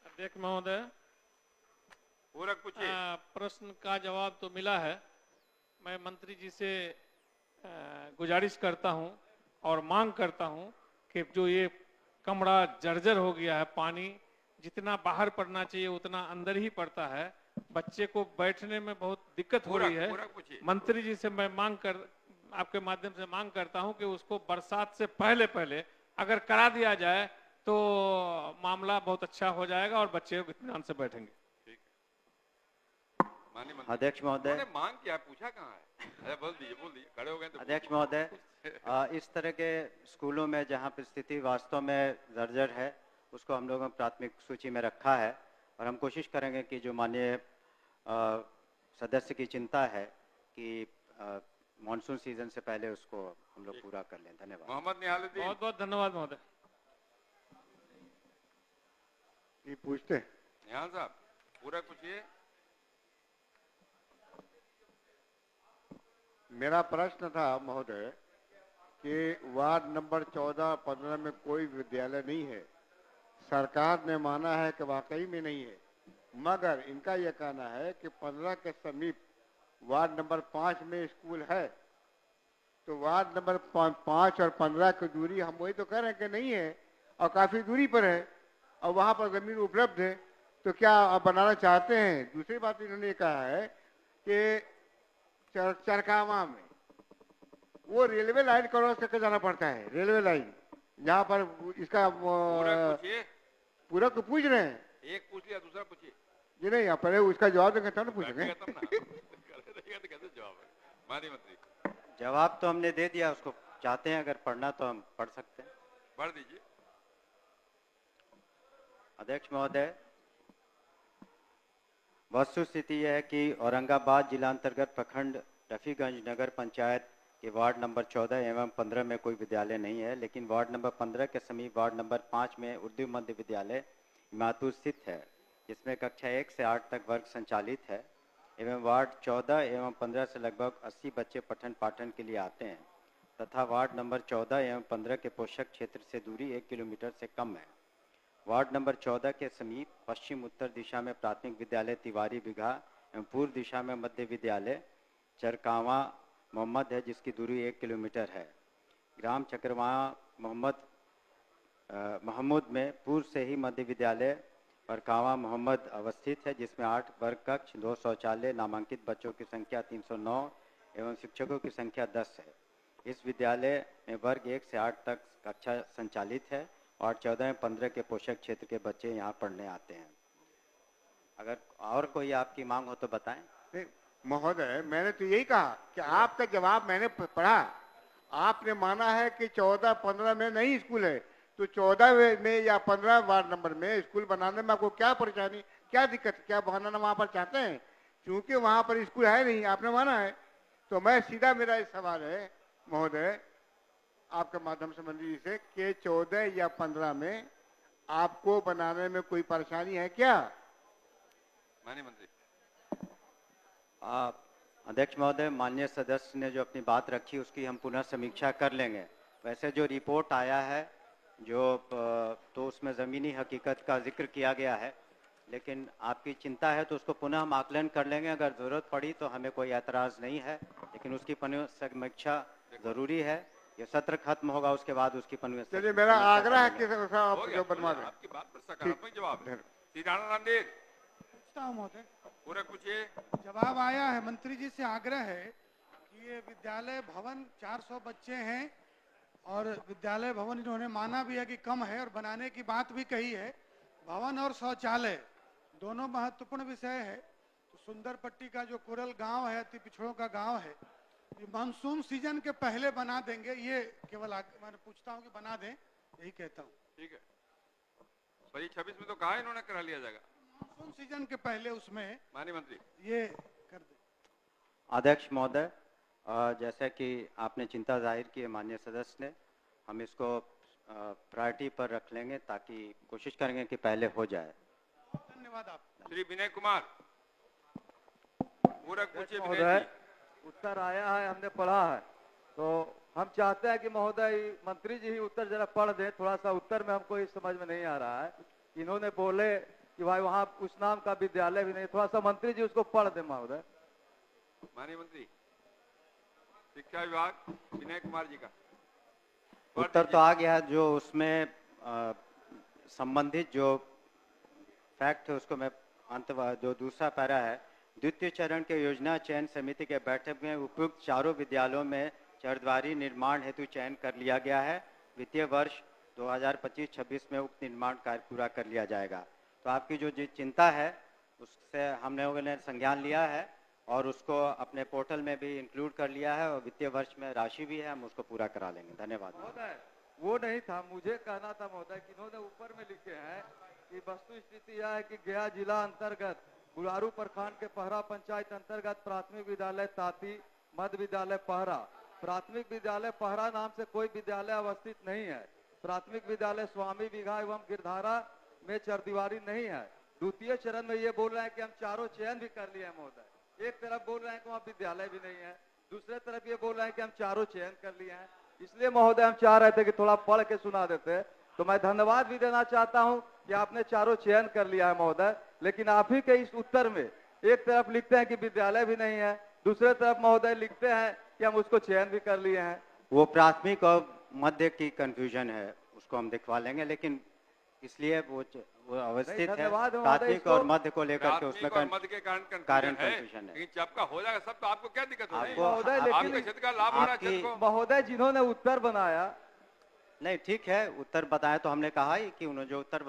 S21: अध्यक्ष महोदय,
S1: पूरक पूछिए।
S21: प्रश्न का जवाब तो मिला है। मैं मंत्री जी से गुजारिश करता हूं और मांग करता हूं कि जो ये कमरा जर्जर हो गया है, पानी जितना बाहर पड़ना चाहिए उतना अंदर ही पड़ता है, बच्चे को बैठने में बहुत दिक्कत हो रही है। मंत्री जी से मैं आपके माध्यम से मांग करता हूं कि उसको बरसात से पहले अगर करा दिया जाए तो मामला बहुत अच्छा हो जाएगा और बच्चे इत्मीनान से बैठेंगे।
S3: अध्यक्ष महोदय,
S1: मांग क्या पूछा कहाँ है? अरे बोल दीजिए खड़े हो गए तो।
S3: अध्यक्ष महोदय, इस तरह के स्कूलों में जहाँ पर स्थिति वास्तव में जर्जर है, उसको हम लोगों ने प्राथमिक सूची में रखा है, और हम कोशिश करेंगे कि जो माननीय सदस्य की चिंता है कि मॉनसून सीजन से पहले उसको हम लोग पूरा कर लें। धन्यवाद।
S1: मोहम्मद निहालुद्दीन।
S21: बहुत बहुत धन्यवाद महोदय।
S9: ये पूछते हैं
S1: निहाल साहब, पूरा पूछिए।
S9: मेरा प्रश्न था महोदय कि वार्ड नंबर 14-15 में कोई विद्यालय नहीं है। सरकार ने माना है कि वाकई में नहीं है, मगर इनका यह कहना है कि 15 के समीप वार्ड नंबर 5 में स्कूल है। तो वार्ड नंबर 5 और 15 की दूरी हम वही तो कह रहे हैं कि नहीं है, और काफी दूरी पर है, और वहां पर जमीन उपलब्ध है, तो क्या आप बनाना चाहते हैं? दूसरी बात इन्होंने कहा है कि चरकावा में वो रेलवे लाइन क्रॉस करके जाना पड़ता है, रेलवे लाइन, यहाँ पर इसका
S1: पूछिए।
S9: पूरा तो पूछ रहे हैं,
S1: एक पूछ लिया, दूसरा पूछिए।
S9: जी नहीं, आप पहले उसका जवाब देंगे तब ना पूछेंगे।
S1: बैठेगा तब ना। रहेगा तो कैसे जवाब है? माननीय मंत्री।
S3: जवाब तो हमने दे दिया, उसको चाहते हैं अगर पढ़ना तो हम पढ़ सकते हैं।
S1: पढ़ दीजिए।
S3: अध्यक्ष महोदय, वस्तुस्थिति यह है कि औरंगाबाद जिला अंतर्गत प्रखंड रफीगंज नगर पंचायत के वार्ड नंबर 14 एवं 15 में कोई विद्यालय नहीं है, लेकिन वार्ड नंबर 15 के समीप वार्ड नंबर 5 में उर्दू मध्य विद्यालय इमातू स्थित है, जिसमें कक्षा 1 से 8 तक वर्ग संचालित है एवं वार्ड 14 एवं 15 से लगभग 80 बच्चे पठन पाठन के लिए आते हैं तथा वार्ड नंबर 14 एवं 15 के पोषक क्षेत्र से दूरी 1 किलोमीटर से कम है। वार्ड नंबर 14 के समीप पश्चिम उत्तर दिशा में प्राथमिक विद्यालय तिवारी बिघा एवं पूर्व दिशा में मध्य विद्यालय चरकावा मोहम्मद है, जिसकी दूरी 1 किलोमीटर है। ग्राम चक्रवा महमूद में पूर्व से ही मध्य विद्यालय परकावा मोहम्मद अवस्थित है, जिसमें 8 वर्ग कक्ष, 2 शौचालय, नामांकित बच्चों की संख्या 309 एवं शिक्षकों की संख्या 10 है। इस विद्यालय में वर्ग 1 से 8 तक कक्षा संचालित है और 14 एवं 15 के पोषक क्षेत्र के बच्चे यहाँ पढ़ने आते हैं। अगर और कोई आपकी मांग हो तो बताएं।
S9: महोदय, मैंने तो यही कहा कि आपका जवाब मैंने पढ़ा, आपने माना है कि 14-15 में नहीं स्कूल है, तो 14 में या 15 वार्ड नंबर में स्कूल बनाने में आपको क्या परेशानी, क्या दिक्कत, क्या बनाना वहाँ पर चाहते हैं? क्योंकि वहाँ पर स्कूल है नहीं, आपने माना है। तो मैं सीधा, मेरा ये सवाल है महोदय आपके माध्यम से मंत्री जी से कि 14 या 15 में आपको बनाने में कोई परेशानी है क्या?
S1: माननीय मंत्री।
S3: अध्यक्ष महोदय, माननीय सदस्य ने जो अपनी बात रखी उसकी हम पुनः समीक्षा कर लेंगे। वैसे जो रिपोर्ट आया है तो उसमें ज़मीनी हकीकत का जिक्र किया गया है, लेकिन आपकी चिंता है तो उसको पुनः हम आकलन कर लेंगे। अगर ज़रूरत पड़ी तो हमें कोई ऐतराज़ नहीं है, लेकिन उसकी पुनः समीक्षा ज़रूरी है। ये सत्र खत्म होगा, उसके बाद उसकी पुनः
S9: चलिए, मेरा आग्रह है कि आप जो बनवा दें।
S1: आपकी बात पर सकारात्मक जवाब है। सीताराम रामदेव
S5: महोदय,
S1: पूरा पूछिए।
S5: जवाब आया है। मंत्री जी से आग्रह है कि ये विद्यालय भवन 400 बच्चे हैं और विद्यालय भवन इन्होंने माना भी है कि कम है और बनाने की बात भी कही है। भवन और शौचालय दोनों महत्वपूर्ण विषय है। तो सुंदरपट्टी का जो कुरल गांव है, अति पिछड़ों का गांव है, ये मानसून सीजन के पहले बना देंगे। ये केवल मैं पूछता हूँ कि बना दें, यही कहता हूँ।
S1: ठीक है, वही 26 में तो कहा इन्होंने करा लिया जाएगा
S5: मानसून सीजन के पहले, उसमें
S1: माननीय मंत्री
S5: ये कर दे।
S3: अध्यक्ष महोदय, जैसा कि आपने चिंता जाहिर की है माननीय सदस्य ने, हम इसको प्रायोरिटी पर रख लेंगे ताकि कोशिश करेंगे कि पहले हो जाए।
S5: धन्यवाद आप।
S1: श्री विनय कुमार पूरा पूछिए।
S22: महोदय, उत्तर आया है, हमने पढ़ा है, तो हम चाहते हैं कि महोदय मंत्री जी ही उत्तर जरा पढ़ दें। थोड़ा सा उत्तर में हमको इस समझ में नहीं आ रहा है। इन्होंने बोले कि भाई वहाँ उस नाम का विद्यालय भी नहीं, थोड़ा सा मंत्री जी उसको पढ़ दें महोदय।
S1: माननीय मंत्री शिक्षा विभाग विनय कुमार जी का
S3: उत्तर तो आ गया, जो उसमें संबंधित जो फैक्ट है उसको मैं जो दूसरा पैरा है, द्वितीय चरण के योजना चयन समिति के बैठक में उपयुक्त चारों विद्यालयों में चरद्वारी निर्माण हेतु चयन कर लिया गया है। वित्तीय वर्ष 2025-26 में उक्त निर्माण कार्य पूरा कर लिया जाएगा। तो आपकी जो चिंता है उससे हमने लोगों ने संज्ञान लिया है और उसको अपने पोर्टल में भी इंक्लूड कर लिया है और वित्तीय वर्ष में राशि भी है, हम उसको पूरा करा लेंगे। धन्यवाद
S22: महोदय। वो नहीं था, मुझे कहना था महोदय कि इन्होंने ऊपर में लिखे हैं कि वस्तु स्थिति यह है कि गया जिला अंतर्गत गुरारू प्रखंड के पहरा पंचायत अंतर्गत प्राथमिक विद्यालय ताती, मध्य विद्यालय पहरा, प्राथमिक विद्यालय पहरा नाम से कोई विद्यालय अवस्थित नहीं है। प्राथमिक विद्यालय स्वामी बिघा एवं गिरधारा में चरदीवारी नहीं है। द्वितीय चरण में ये बोल रहे हैं कि हम चारों चयन भी कर लिए हैं महोदय। एक तरफ बोल रहे हैं कि वहाँ विद्यालय भी नहीं है, दूसरे तरफ ये बोल रहे हैं कि हम चारों चयन कर लिए हैं। इसलिए महोदय हम चाह रहे थे कि थोड़ा पढ़ के सुना देते। तो मैं धन्यवाद भी देना चाहता हूं कि आपने चारों चयन कर लिया है महोदय, लेकिन आप ही के इस उत्तर में एक तरफ लिखते हैं कि विद्यालय भी नहीं है, दूसरे तरफ महोदय लिखते हैं कि हम उसको चयन भी कर लिए हैं।
S3: वो प्राथमिक और मध्य की कंफ्यूजन है, उसको हम दिखवा लेंगे, लेकिन इसलिए वो अवस्थित है प्राथमिक और मध्य को लेकर के, उसमें
S1: मध्य के
S3: कारण कंफ्यूजन है।
S1: जब का हो जाएगा सब तो आपको क्या दिक्कत हो रही है?
S22: महोदय
S1: आपके क्षेत्र का लाभ हो रहा है क्षेत्र को।
S22: महोदय जिन्होंने उत्तर बनाया
S3: नहीं, ठीक है, उत्तर बताया तो हमने कहा ही कि उन्होंने जो उत्तर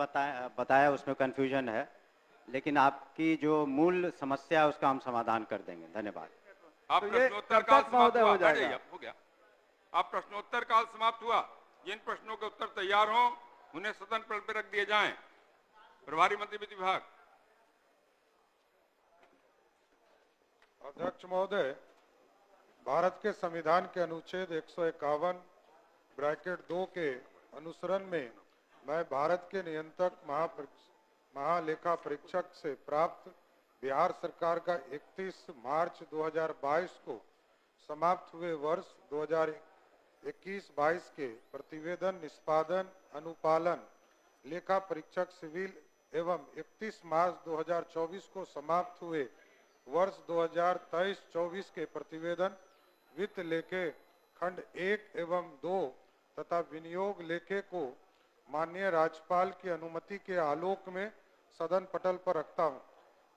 S3: बताया उसमें कंफ्यूजन है, लेकिन आपकी जो मूल समस्या है उसका हम समाधान कर देंगे। धन्यवाद।
S1: आप
S17: तो ये
S1: प्रश्नोत्तर
S17: कब
S1: काल
S17: तक
S1: समाप्त
S17: महोदय
S1: हुआ?
S17: हो जाएगा?
S1: आ जाइए, हो गया। आप प्रश्नोत्तर काल समाप्त हुआ। जिन प्रश्नों के उत्तर तैयार हों उन्हें सदन पटल पर रख दिए जाएं। प्रभारी मंत्री वित्त विभाग।
S7: अध्यक्ष महोदय, भारत के संविधान के अनुच्छेद 151 ब्रैकेट 2 के अनुसरण में मैं भारत के नियंत्रक महालेखा परीक्षक से प्राप्त बिहार सरकार का 31 मार्च 2022 को समाप्त हुए वर्ष 2021-22 के प्रतिवेदन निष्पादन अनुपालन लेखा परीक्षक सिविल एवं 31 मार्च 2024 को समाप्त हुए वर्ष 2023-24 के प्रतिवेदन वित्त लेखे खंड 1 एवं 2 तथा विनियोग लेखे को माननीय राज्यपाल की अनुमति के आलोक में सदन पटल पर रखता हूं।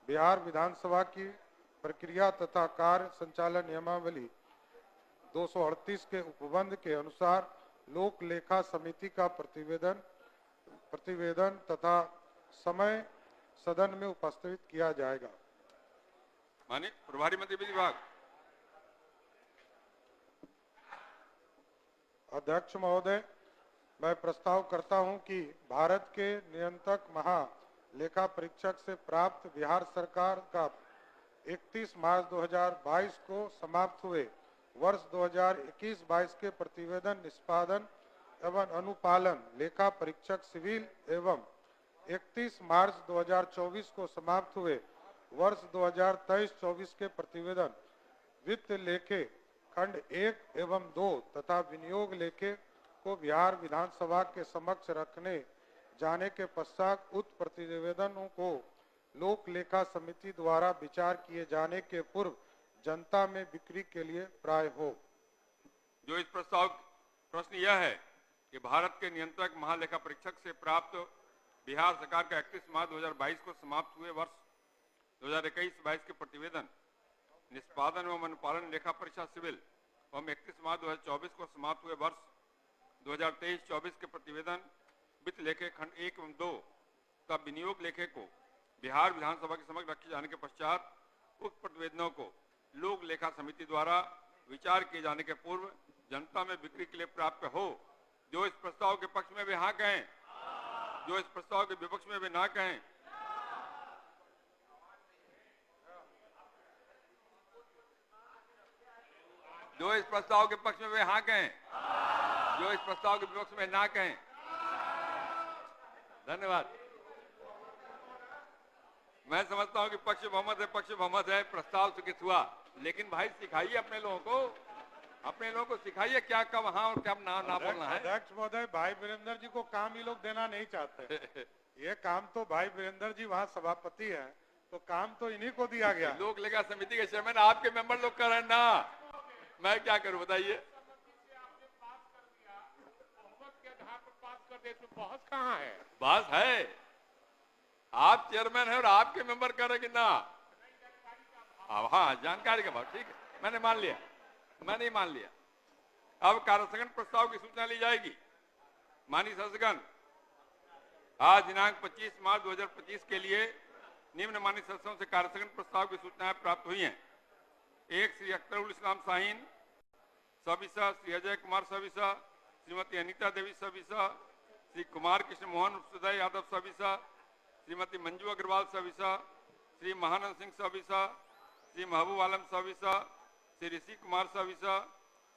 S7: बिहार विधानसभा की प्रक्रिया तथा कार्य संचालन नियमावली 238 के उपबंध के अनुसार लोक लेखा समिति का प्रतिवेदन तथा समय सदन में उपस्थित किया जाएगा।
S1: माननीय प्रभारी मंत्री वित्त विभाग।
S7: अध्यक्ष महोदय, मैं प्रस्ताव करता हूं कि भारत के नियंत्रक महालेखा परीक्षक से प्राप्त बिहार सरकार का 31 मार्च 2022 को समाप्त हुए वर्ष 2021-22 के प्रतिवेदन निष्पादन एवं अनुपालन लेखा परीक्षक सिविल एवं 31 मार्च 2024 को समाप्त हुए वर्ष 2023-24 के प्रतिवेदन वित्त लेखे खंड 1 एवं 2 तथा विनियोग लेखे को बिहार विधानसभा के समक्ष रखने जाने के पश्चात उक्त प्रतिवेदनों को लोक लेखा समिति द्वारा विचार किए जाने के पूर्व जनता में बिक्री के लिए प्राय हो।
S1: जो इस प्रस्ताव प्रश्न यह है कि भारत के नियंत्रक महालेखा परीक्षक से प्राप्त बिहार सरकार का 31 मार्च 2022 को समाप्त हुए वर्ष 2021-22 के प्रतिवेदन निष्पादन एवं अनुपालन लेखा परीक्षा सिविल एवं 31 मार्च 2024 को समाप्त हुए वर्ष 2023-24 के प्रतिवेदन वित्त लेखे खंड 1 एवं 2 तथा विनियोग लेखे को बिहार विधानसभा के समक्ष रखे जाने के पश्चात उक्त प्रतिवेदनों को लोक लेखा समिति द्वारा विचार किए जाने के पूर्व जनता में बिक्री के लिए प्राप्त हो। जो इस प्रस्ताव के पक्ष में वे हाँ कहें, जो इस प्रस्ताव के विपक्ष में वे ना कहें। जो इस प्रस्ताव के पक्ष में वे हाँ कहें, जो इस प्रस्ताव के विपक्ष में ना कहें। धन्यवाद। मैं समझता हूं कि पक्ष बहुमत है, प्रस्ताव स्वीकृत हुआ, लेकिन भाई सिखाइए अपने लोगों को सिखाइए क्या कब हाँ और कब ना बोलना है।
S7: अध्यक्ष महोदय, भाई वीरेंद्र जी को काम ये लोग देना नहीं चाहते। ये काम तो भाई वीरेंद्र जी वहाँ सभापति हैं, तो काम तो इन्हीं को दिया गया।
S1: लोक लेखा समिति के चेयरमैन आपके मेंबर लोग कर रहे हैं ना, मैं क्या करूं बताइए।
S6: बहस कहाँ है?
S1: बहस है, आप चेयरमैन है और आपके मेंबर कर रहे कि ना। हाँ, जानकारी का भाव, ठीक है, मैंने मान लिया, मैंने ही मान लिया। अब कार्यस्थगन प्रस्ताव की सूचना ली जाएगी। माननीय सदस्यगण, आज दिनांक 25 मार्च 2025 के लिए निम्न माननीय सदस्यों से कार्यस्थगन प्रस्ताव की सूचनाएं प्राप्त हुई हैं। एक, श्री अख्तरुल इस्लाम शाहीन सविसा, श्री अजय कुमार सविसा, श्रीमती अनीता देवी सविसा, श्री कुमार कृष्ण मोहन उदय यादव सविसा, श्रीमती मंजू अग्रवाल सविसा, श्री महानंद सिंह सविसा, श्री महबूब आलम सविसा, श्री ऋषि कुमार सविसा,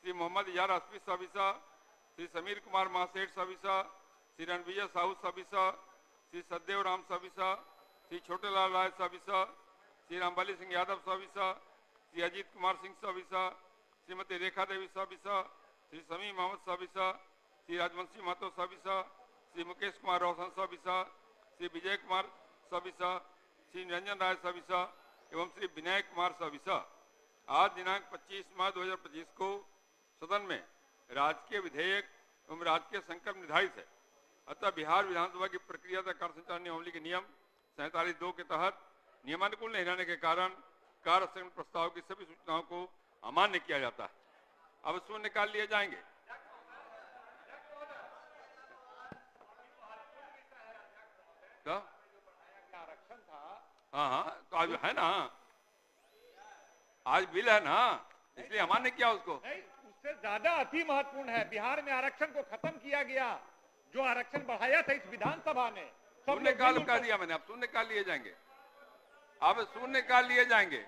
S1: श्री मोहम्मद यार हस्फी सविसा, श्री समीर कुमार महासेठ सविसा, श्री रणविजय साहू सविसा, श्री सददेव राम सविसा, श्री छोटेलाल राय सविसा, श्री रामबली सिंह यादव सविसा, श्री अजीत कुमार सिंह सविसा, श्रीमती रेखा देवी सविसा, श्री समी मोहम्मद सविसा, श्री राजवंशी महतो सविसा, श्री मुकेश कुमार रोशन सविसा, श्री विजय कुमार सविसा, श्री निरंजन राय सविसा एवं श्री विनय कुमार सविसा। आज दिनांक 25 मार्च 2025 को सदन में राजकीय विधेयक एवं राजकीय संकल्प निर्धारित है। अतः बिहार विधानसभा की प्रक्रिया तथा कार्य संचालन नियमावली के नियम 47(2) के तहत नियमानुकूल नहीं रहने के कारण कार्यस्थगन प्रस्ताव की सभी सूचनाओं को अमान्य किया जाता है। अब शून्य निकाल लिए जाएंगे। हाँ हाँ, तो आज है ना, आज बिल है ना, इसलिए हमारे किया उसको।
S12: नहीं, उससे ज्यादा अति महत्वपूर्ण है, बिहार में आरक्षण को खत्म किया गया, जो आरक्षण बढ़ाया था इस विधानसभा ने।
S1: शून्यकाल कर दिया मैंने, अब शून्यकाल लिए जाएंगे, अब शून्यकाल लिए जाएंगे।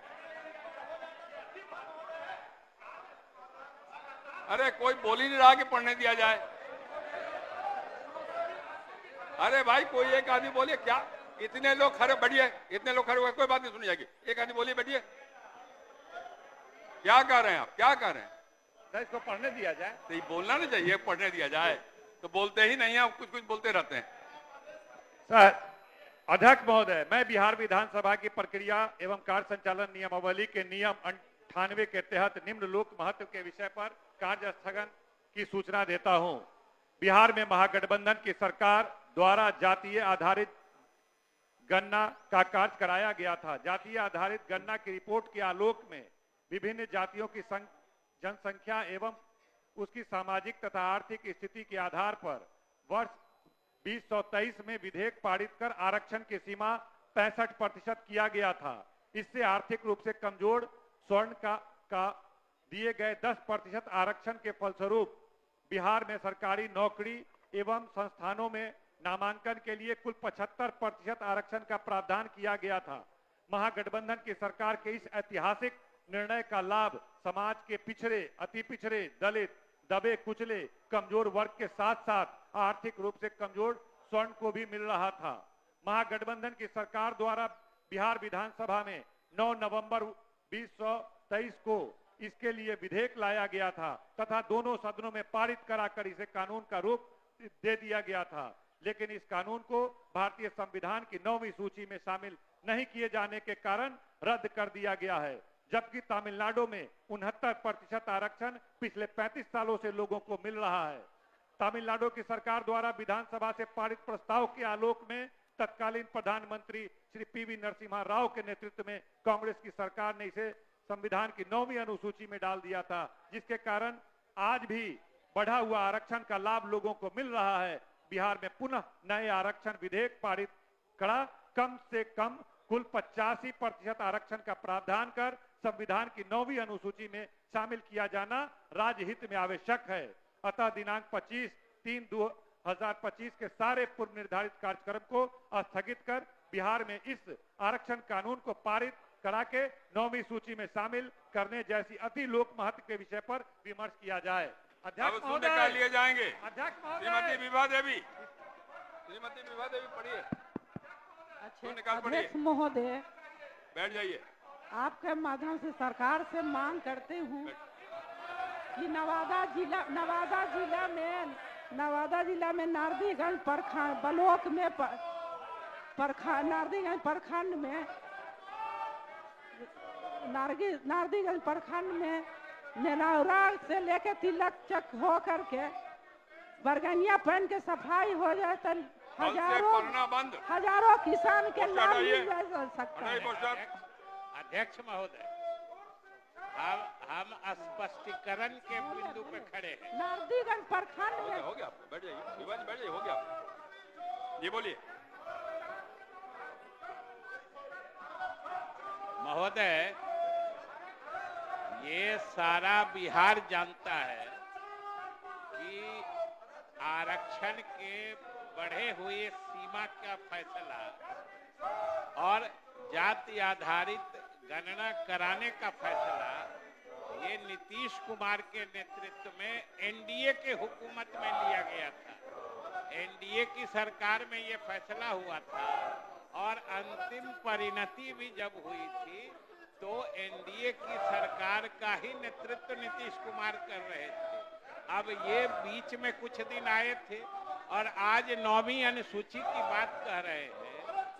S1: अरे कोई बोल ही नहीं रहा कि पढ़ने दिया जाए। अरे भाई कोई एक आदमी बोलिए, क्या इतने लोग खड़े बैठिए, इतने लोग खड़े हुए, कोई बात नहीं सुनी जाएगी। एक आदमी बोलिए, बैठिए। क्या कर रहे हैं आप, क्या कर रहे हैं?
S12: इसको पढ़ने दिया जाए।
S1: तो ये बोलना नहीं चाहिए पढ़ने दिया जाए, तो बोलते ही नहीं है, कुछ कुछ बोलते रहते हैं।
S12: सर, अध्यक्ष महोदय, मैं बिहार विधानसभा की प्रक्रिया एवं कार्य संचालन नियमावली के नियम 98 के तहत निम्न लोक महत्व के विषय पर कार्य स्थगन की सूचना देता हूं। बिहार में महागठबंधन की सरकार द्वारा जातीय आधारित गणना का कार्य कराया गया था। जातीय आधारित गणना की रिपोर्ट के आलोक में विभिन्न जातियों की जनसंख्या एवं उसकी सामाजिक तथा आर्थिक स्थिति के आधार पर वर्ष 2023 में विधेयक पारित कर आरक्षण की सीमा 65% किया गया था। इससे आर्थिक रूप से कमजोर स्वर्ण का दिए गए 10% आरक्षण के फलस्वरूप बिहार में सरकारी नौकरी एवं संस्थानों में नामांकन के लिए कुल 75% आरक्षण का प्रावधान किया गया था। महागठबंधन की सरकार के इस ऐतिहासिक निर्णय का लाभ समाज के पिछड़े, अति पिछड़े, दलित, दबे कुचले, कमजोर वर्ग के साथ साथ आर्थिक रूप से कमजोर स्वर्ण को भी मिल रहा था। महागठबंधन की सरकार द्वारा बिहार विधानसभा में 9 नवंबर 2023 को इसके लिए विधेयक लाया गया था तथा दोनों सदनों में पारित कराकर इसे कानून का रूप दे दिया गया था। लेकिन इस कानून को भारतीय संविधान की 9वीं सूची में शामिल नहीं किए जाने के कारण रद्द कर दिया गया है। जबकि तमिलनाडु में 69% आरक्षण पिछले 35 सालों से लोगों को मिल रहा है। तमिलनाडु की सरकार द्वारा विधानसभा से पारित प्रस्ताव के आलोक में तत्कालीन प्रधानमंत्री श्री पीवी नरसिम्हा राव के नेतृत्व में कांग्रेस की सरकार ने इसे संविधान की 9वीं अनुसूची में डाल दिया था, जिसके कारण आज भी बढ़ा हुआ आरक्षण का लाभ लोगों को मिल रहा है। बिहार में पुनः नए आरक्षण विधेयक पारित करा कम से कम कुल 85% आरक्षण का प्रावधान कर संविधान की 9वीं अनुसूची में शामिल किया जाना राज्य हित में आवश्यक है। अतः दिनांक 25/3/2025 के सारे पूर्व निर्धारित कार्यक्रम को स्थगित कर बिहार में इस आरक्षण कानून को पारित करा के 9वीं सूची में शामिल करने जैसी अति लोक महत्व के विषय पर विमर्श किया जाए।
S1: अध्यक्ष महोदय लिए जाएंगे।
S12: अध्यक्ष
S1: श्रीमती विभा देवी, पढ़िए।
S13: अध्यक्ष महोदय,
S1: बैठ जाइए।
S13: आपके माध्यम से सरकार से मांग करते हूँ कि नवादा जिला में नारदीगंज प्रखंड ब्लॉक में नारदीगंज प्रखंड में नारदीगंज प्रखंड में नेनौरा से लेके तिलक चक हो करके बरगनिया पहन के सफाई हो जाए तो हजारों किसान के लाभ मिल जा सकता है।
S6: अध्यक्ष महोदय, हम स्पष्टीकरण के बिंदु पे खड़े हैं।
S13: नारदीगंज प्रखंड में
S1: हो गया, बैठ जाइए, बैठ जाइए, हो गया। ये बोलिए।
S6: महोदय, ये सारा बिहार जानता है कि आरक्षण के बढ़े हुए सीमा का फैसला और जाति आधारित गणना कराने का फैसला ये नीतीश कुमार के नेतृत्व में एनडीए के हुकूमत में लिया गया था। एनडीए की सरकार में ये फैसला हुआ था और अंतिम परिणति भी जब हुई थी तो एनडीए की सरकार का ही नेतृत्व नीतीश कुमार कर रहे थे। अब ये बीच में कुछ दिन आए थे और आज 9वीं अनुसूची की बात कह रहे हैं।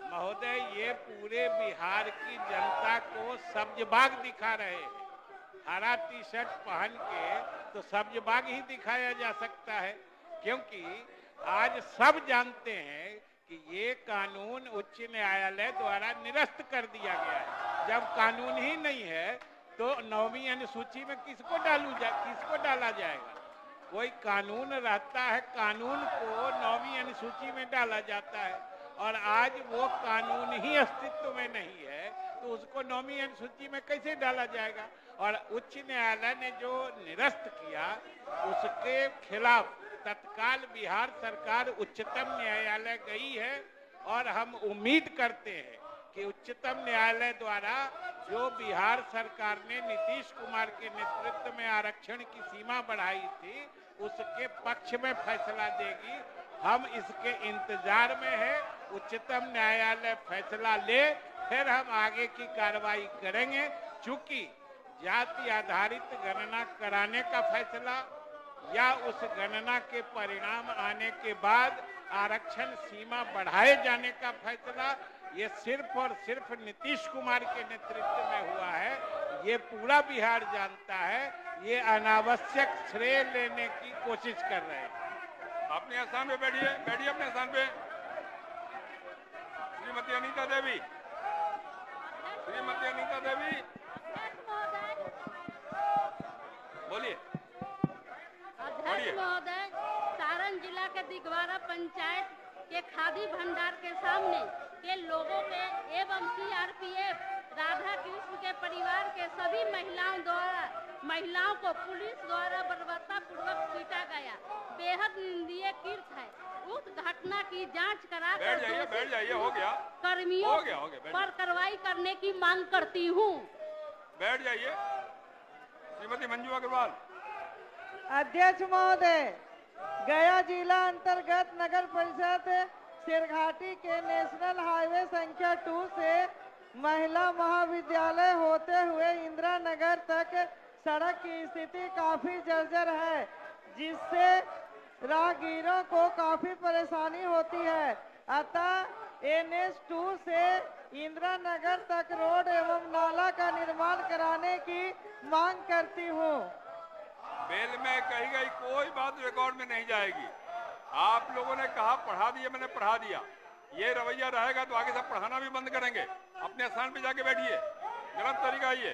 S6: महोदय, ये पूरे बिहार की जनता को सब्जबाग दिखा रहे हैं। हरा टी शर्ट पहन के तो सब्जबाग ही दिखाया जा सकता है, क्योंकि आज सब जानते हैं कि ये कानून उच्च न्यायालय द्वारा निरस्त कर दिया गया है। जब कानून ही नहीं है तो 9वीं अनुसूची में किसको डाला जाएगा? कोई कानून रहता है, कानून को 9वीं अनुसूची में डाला जाता है। और आज वो कानून ही अस्तित्व में नहीं है, तो उसको नौवीं अनुसूची में कैसे डाला जाएगा? और उच्च न्यायालय ने जो निरस्त किया उसके खिलाफ तत्काल बिहार सरकार उच्चतम न्यायालय गई है और हम उम्मीद करते हैं कि उच्चतम न्यायालय द्वारा जो बिहार सरकार ने नीतीश कुमार के नेतृत्व में आरक्षण की सीमा बढ़ाई थी उसके पक्ष में फैसला देगी। हम इसके इंतजार में हैं, उच्चतम न्यायालय फैसला ले फिर हम आगे की कार्रवाई करेंगे। चूंकि जाति आधारित गणना कराने का फैसला या उस गणना के परिणाम आने के बाद आरक्षण सीमा बढ़ाए जाने का फैसला ये सिर्फ और सिर्फ नीतीश कुमार के नेतृत्व में हुआ है, ये पूरा बिहार जानता है। ये अनावश्यक श्रेय लेने की कोशिश कर रहे हैं।
S1: अपने स्थान पे बैठिए, बैठिए अपने स्थान पे। श्रीमती अनीता देवी, श्रीमती अनीता देवी बोलिए।
S11: अध्यक्ष महोदय, सारण जिला के दिगवारा पंचायत के खादी भंडार के सामने के लोगों के एवं सीआरपीएफ राधा कृष्ण के परिवार के सभी महिलाओं को पुलिस द्वारा बर्बरतापूर्वक पीटा गया, बेहद निंदनीय कृत्य है। उस घटना की जांच करा
S1: बैठ जाइए, हो गया।
S11: कर्मियों
S1: हो गया,
S11: पर कार्रवाई करने की मांग करती हूँ।
S1: बैठ जाइए। श्रीमती मंजू अग्रवाल।
S15: अध्यक्ष महोदय, गया जिला अंतर्गत नगर परिषद सिरघाटी के नेशनल हाईवे संख्या 2 से महिला महाविद्यालय होते हुए इंदिरा नगर तक सड़क की स्थिति काफी जर्जर है, जिससे राहगीरों को काफी परेशानी होती है। अतः NH 2 से इंदिरा नगर तक रोड एवं नाला का निर्माण कराने की मांग करती हूँ।
S1: बेल में कही गई कोई बात रिकॉर्ड में नहीं जाएगी। आप लोगों ने कहा पढ़ा दिया, मैंने पढ़ा दिया। ये रवैया रहेगा तो आगे से पढ़ाना भी बंद करेंगे। अपने स्थान पे जाके बैठिए, गलत तरीका ये।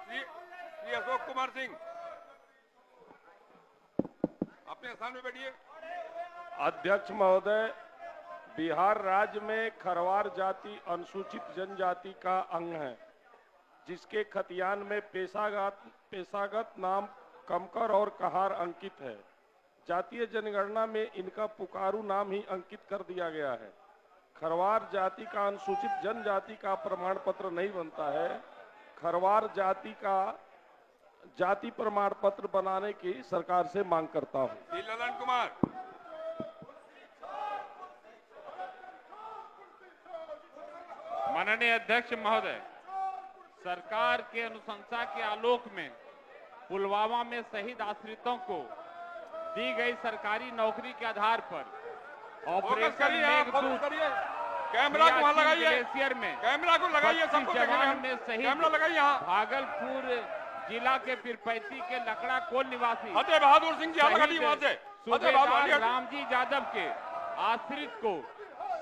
S1: श्री अशोक कुमार सिंह अपने स्थान पे बैठिए।
S23: अध्यक्ष महोदय, बिहार राज्य में खरवार जाति अनुसूचित जनजाति का अंग है, जिसके खतियान में पेशागत नाम कमकर और कहार अंकित है। जातीय जनगणना में इनका पुकारू नाम ही अंकित कर दिया गया है। खरवार जाति का अनुसूचित जनजाति का प्रमाण पत्र नहीं बनता है। खरवार जाति का जाति प्रमाण पत्र बनाने की सरकार से मांग करता हूं।
S1: श्री ललन कुमार।
S21: माननीय अध्यक्ष महोदय, सरकार के अनुशंसा के आलोक में पुलवामा में शहीद आश्रितों को दी गई सरकारी नौकरी के आधार पर ऑपरेशन मेघदूत
S1: कैमरा को वहां लगाइए,
S21: ग्लेशियर में
S1: कैमरा को लगाइए, सबको
S21: जवान ने शहीद
S1: कैमरा लगाइए। यहाँ
S21: भागलपुर जिला के पीरपैती के लकड़ा कोल निवासी
S1: फतेह बहादुर सिंह जी वहां से
S21: सूबेदार रामजी यादव के आश्रित को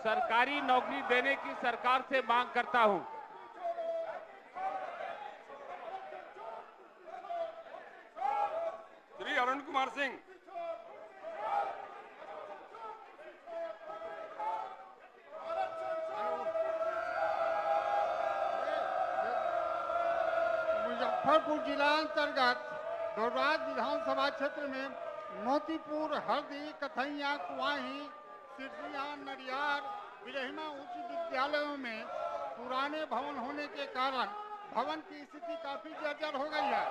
S21: सरकारी नौकरी देने की सरकार से मांग करता हूं।
S1: श्री अरुण कुमार सिंह।
S24: मुजफ्फरपुर जिला अंतर्गत दौराज विधानसभा क्षेत्र में मोतीपुर, हरदी, कथैया, कुआही, सिरसिया, नरियार, बिरहिमा उच्च विद्यालयों में पुराने भवन होने के कारण भवन की स्थिति काफी जर्जर हो गई है,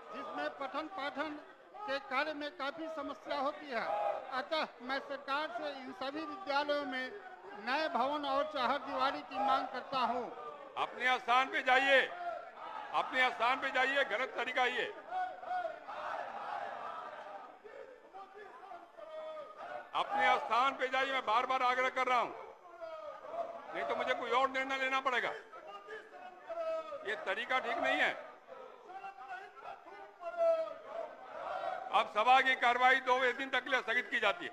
S24: जिसमें पठन पाठन के कार्य में काफी समस्या होती है। अतः मैं सरकार से इन सभी विद्यालयों में नए भवन और चार दीवारी की मांग करता हूं।
S1: अपने स्थान पे जाइए, अपने स्थान पे जाइए, गलत तरीका ये। अपने स्थान पे जाइए, मैं बार बार आग्रह कर रहा हूं, नहीं तो मुझे कोई और निर्णय लेना पड़ेगा। ये तरीका ठीक नहीं है। अब सभा की कार्रवाई 2 दिन तक के लिए स्थगित की जाती है।